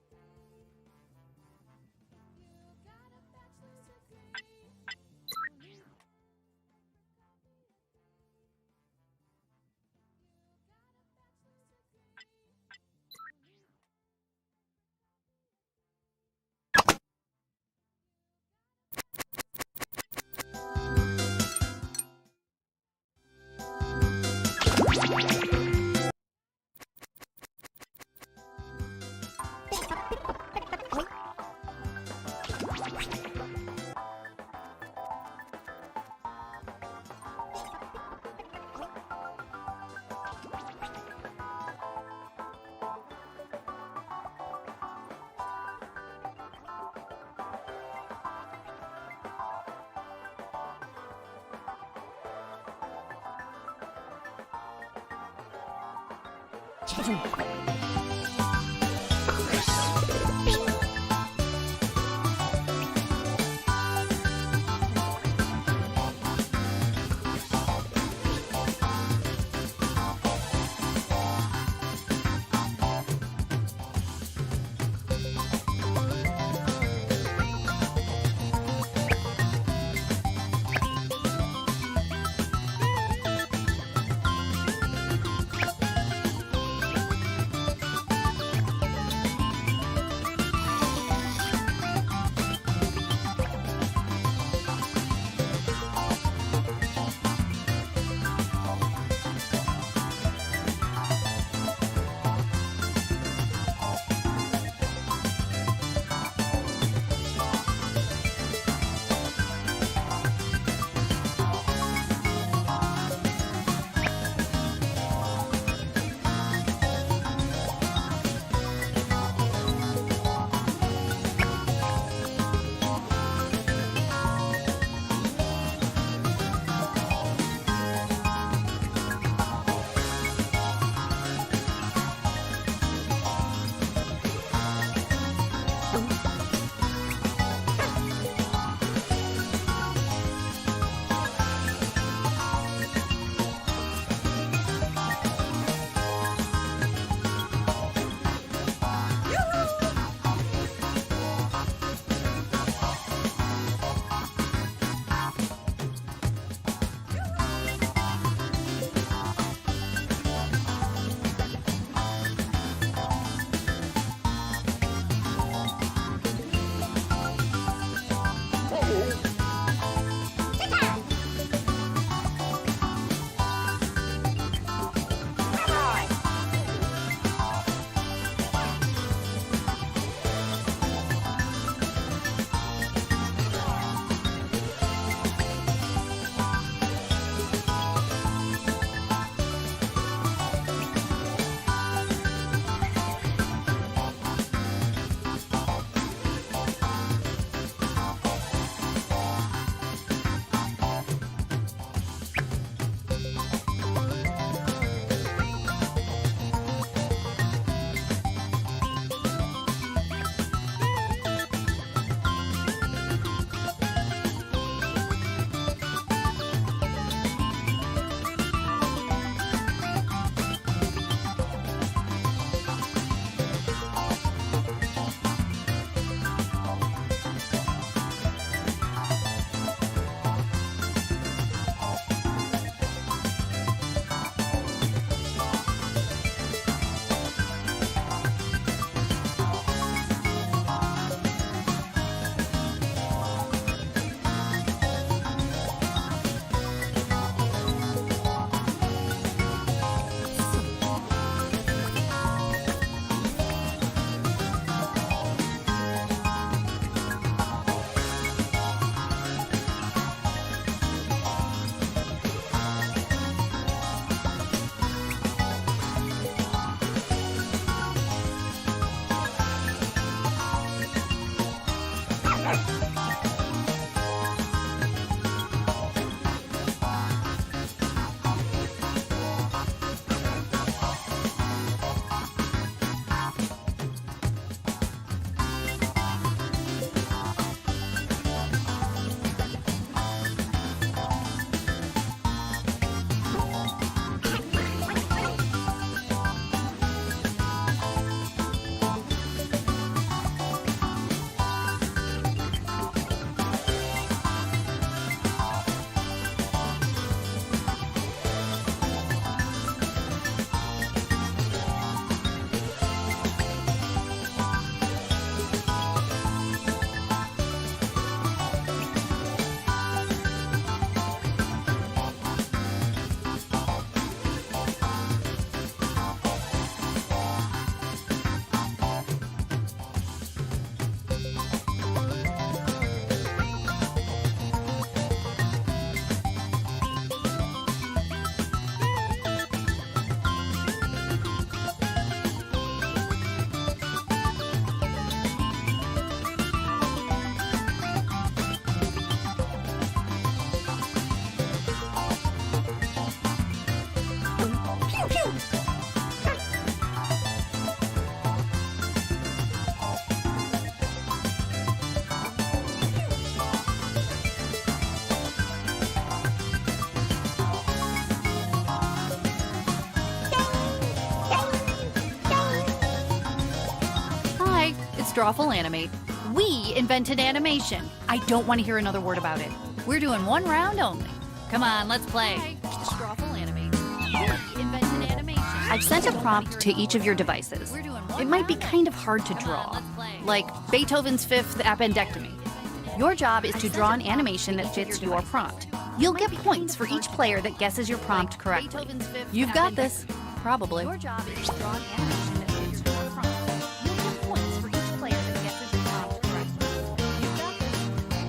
Strawful Animate. We invented animation. I don't want to hear another word about it. We're doing one round only. Come on, let's play. Strawful Animate. We invented animation. I've sent a prompt to each of your devices. It might be kind of hard to draw, like Beethoven's Fifth Appendectomy. Your job is to draw an animation that fits your prompt. You'll get points for each player that guesses your prompt correctly. You've got this. Probably. Your job is to draw an animation that fits your prompt. You'll get points for each player that guesses your prompt correctly. You've got this. Probably.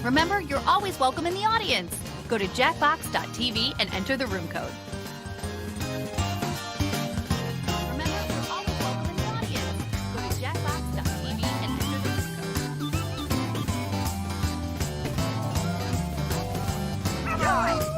Remember, you're always welcome in the audience. Go to jackbox.tv and enter the room code. Remember, you're always welcome in the audience. Go to jackbox.tv and enter the room code.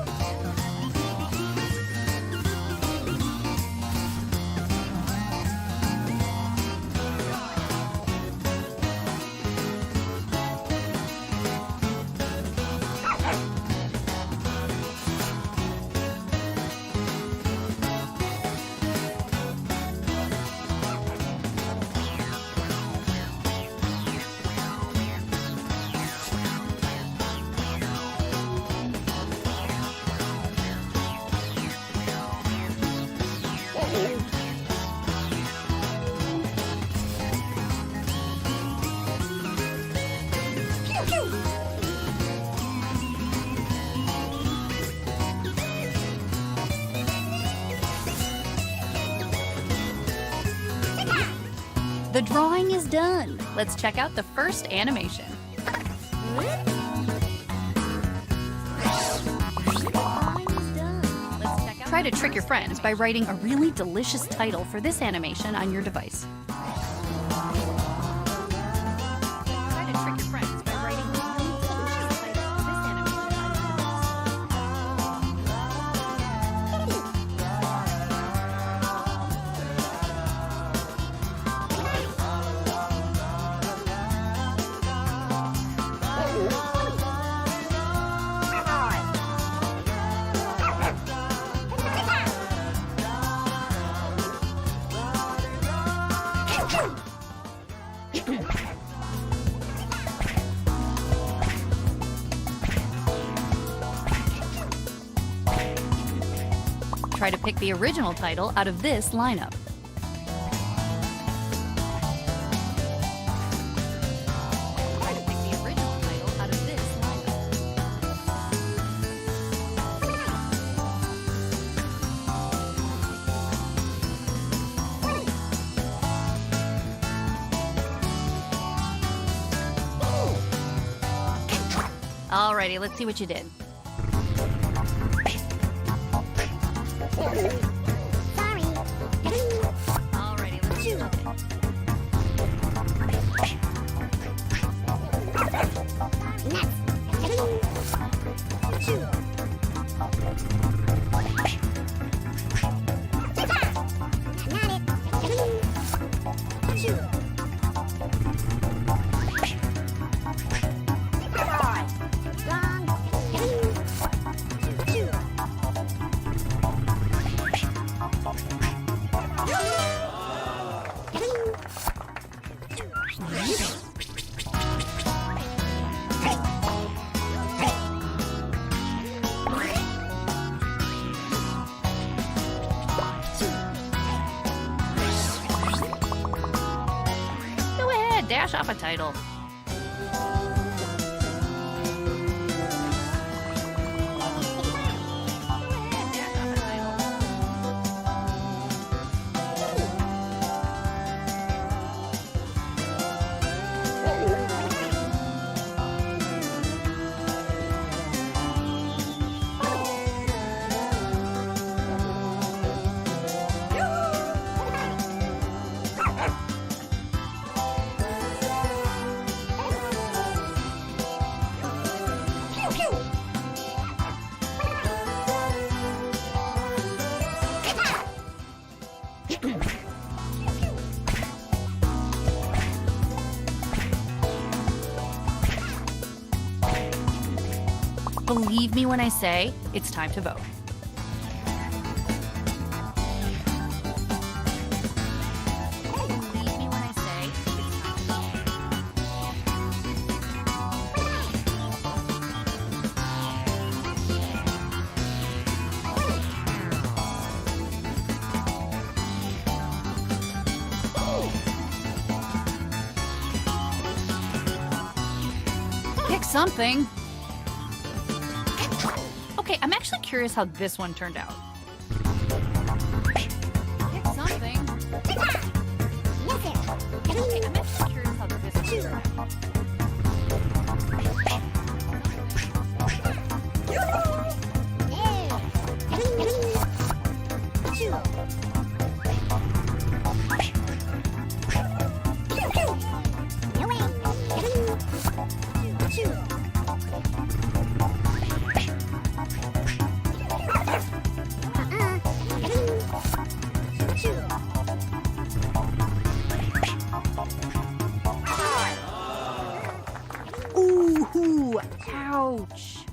The drawing is done. Let's check out the first animation. Try to trick your friends by writing a really delicious title for this animation on your device. Try to trick your friends by writing a really delicious title for this animation on your Try to pick the original title out of this lineup. Try to pick the original title out of this lineup. Alrighty, let's see what you did. Alrighty, let's do it. Go ahead, dash off a title. Believe me when I say it's time to vote. Believe me when I say it's time to vote. Pick something. Okay, I'm actually curious how this one turned out. Pick something. Okay, I'm actually curious how this one turned out. Ooh, ouch.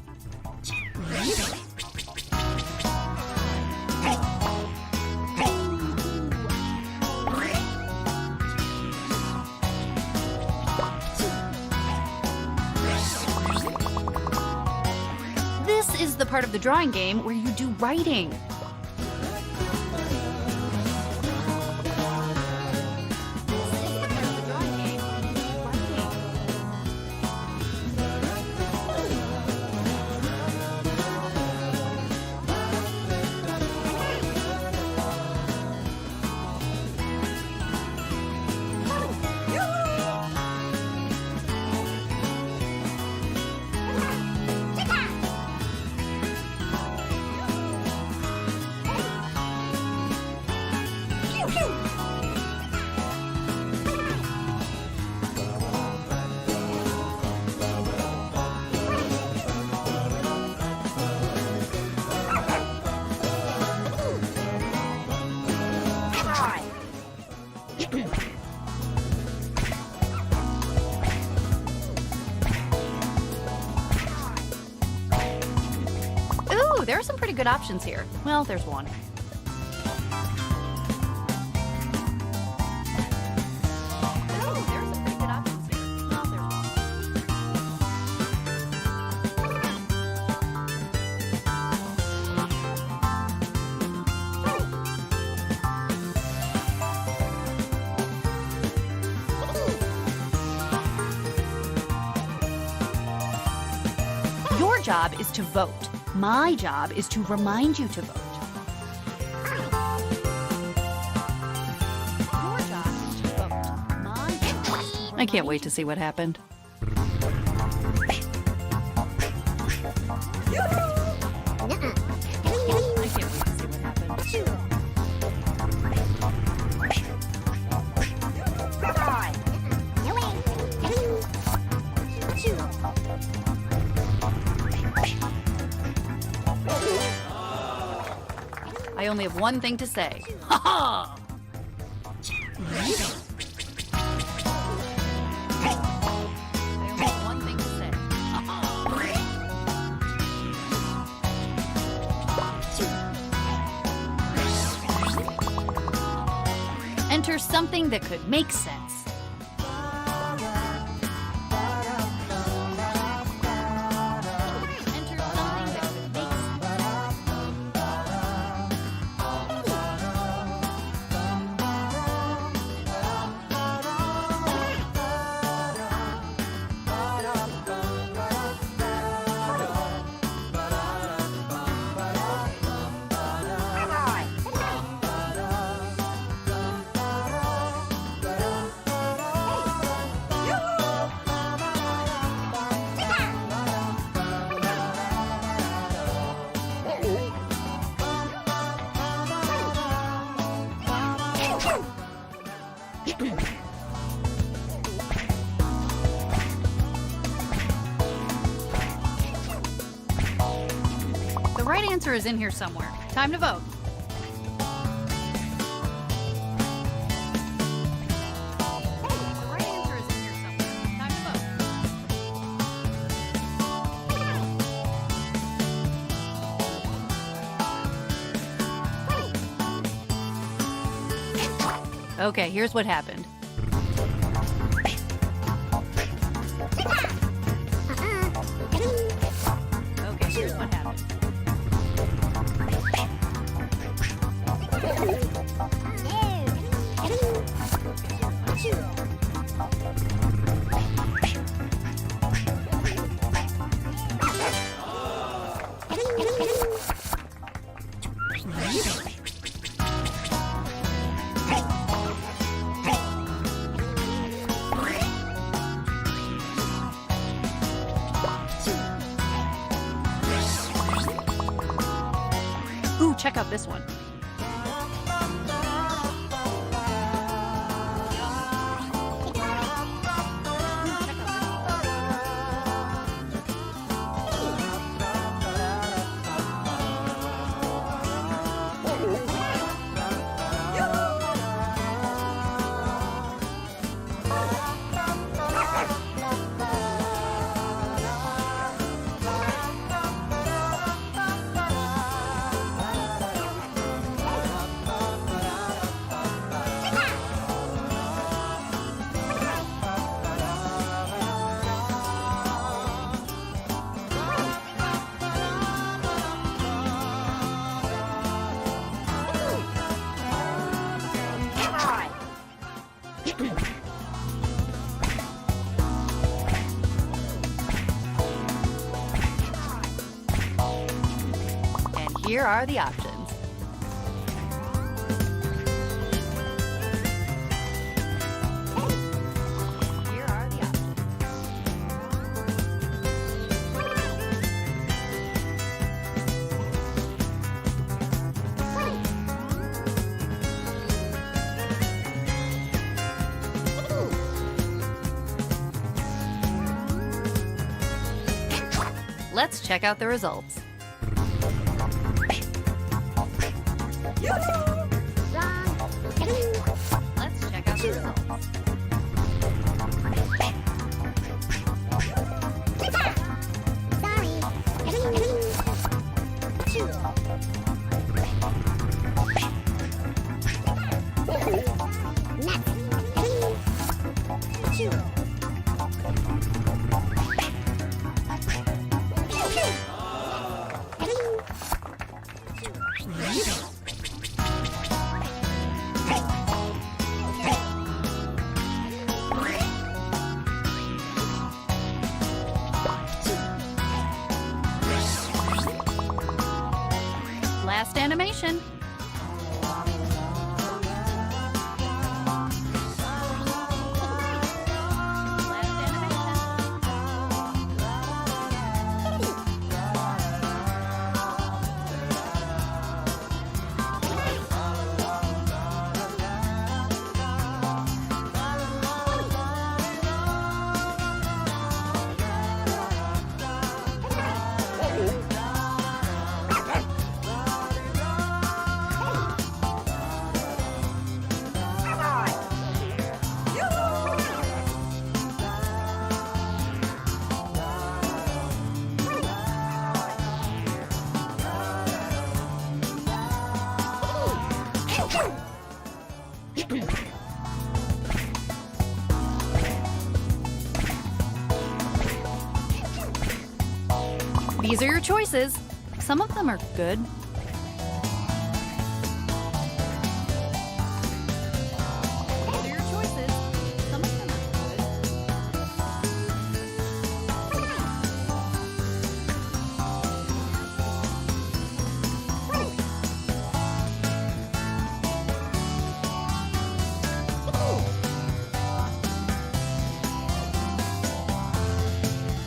This is the part of the drawing game where you do writing. Ooh, there are some pretty good options here. Well, there's one. Ooh, there are some pretty good options here. Well, there's one. Your job is to vote. My job is to remind you to vote. Your job is to vote. My job is to I can't wait to see what happened. I can't wait to see what happened. I only have one thing to say. Ha ha! I only have one thing to say. Ha ha! Enter something that could make sense. The right answer is in here somewhere. Time to vote. The right answer is in here somewhere. Time to vote. Okay, here's what happened. Okay, here's what happened. Ooh, check out this one. And here are the options. Here are the options. Let's check out the results. Let's check out the results. Last animation. Last animation. These are your choices. Some of them are good. These are your choices. Some of them are good.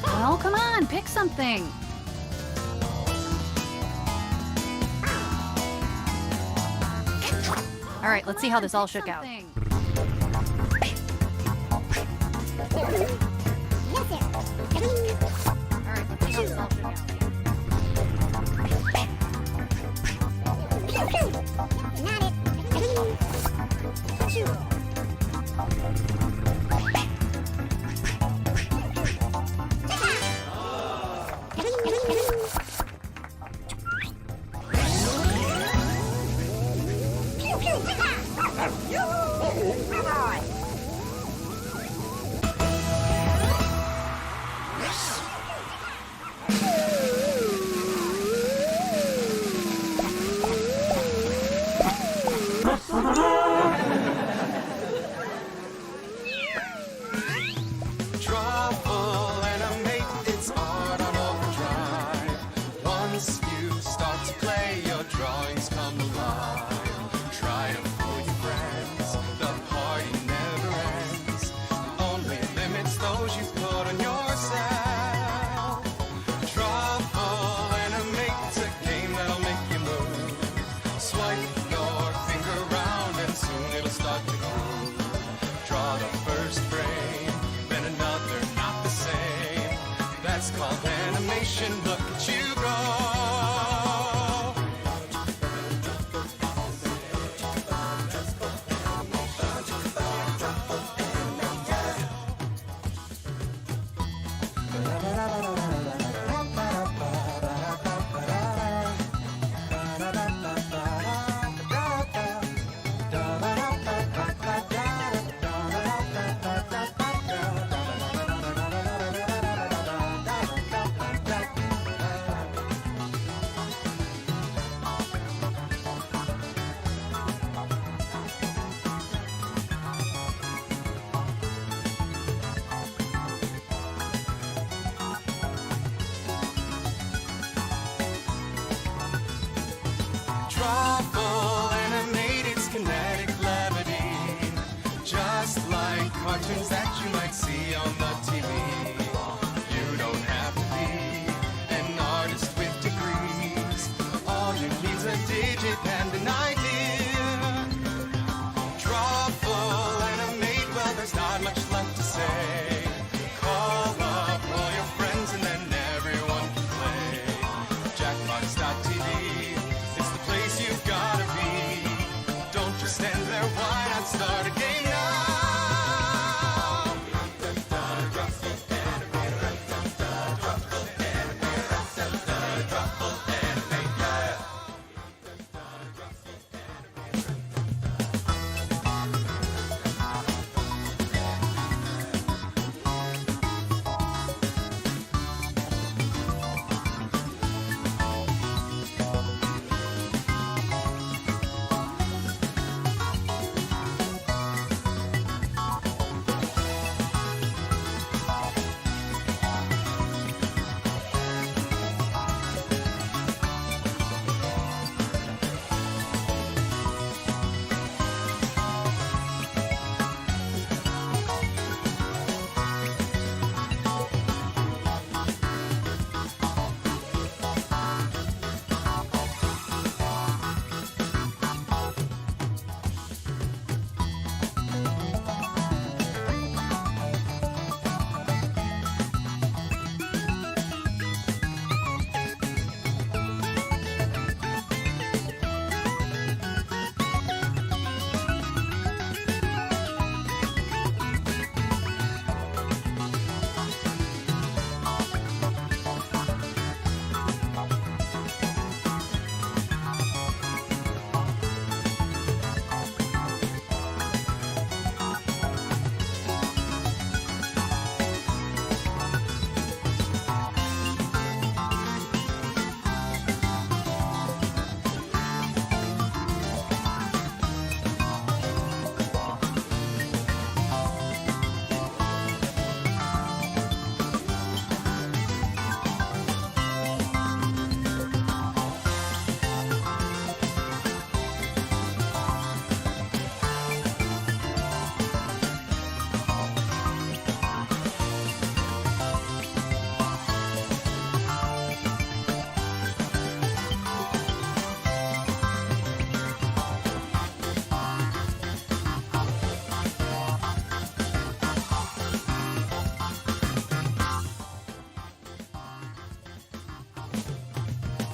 Well, come on, pick something. All right, let's see how this all shook out. All right, let's see how this all shook out.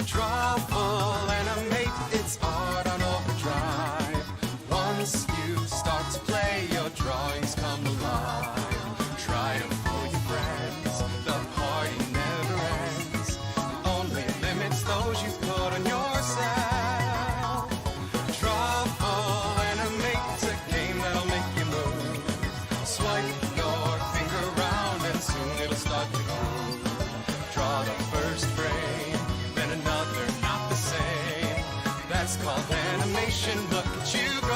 Drawful Animate, it's art on overdrive. Once you start to play, your drawings come alive. Try to fool your friends, the party never ends. Only limits those you put on yourself. Drawful Animate's a game that'll make you move. Swipe your finger around and soon it'll start to groove. Draw the first frame, then another not the same. That's called animation, look at you go.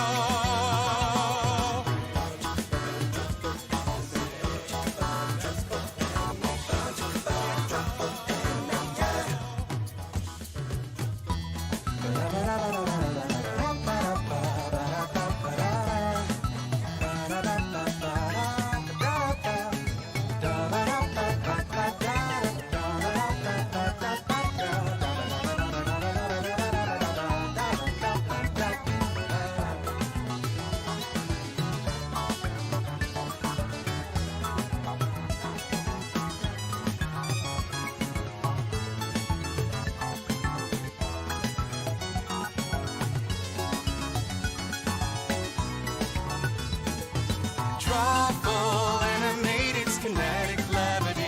Drawful Animate, it's kinetic levity.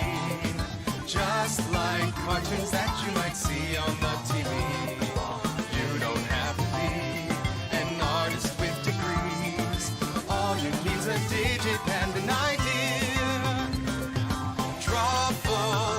Just like cartoons that you might see on the TV. You don't have to be an artist with degrees. All you need's a digit and an idea. Drawful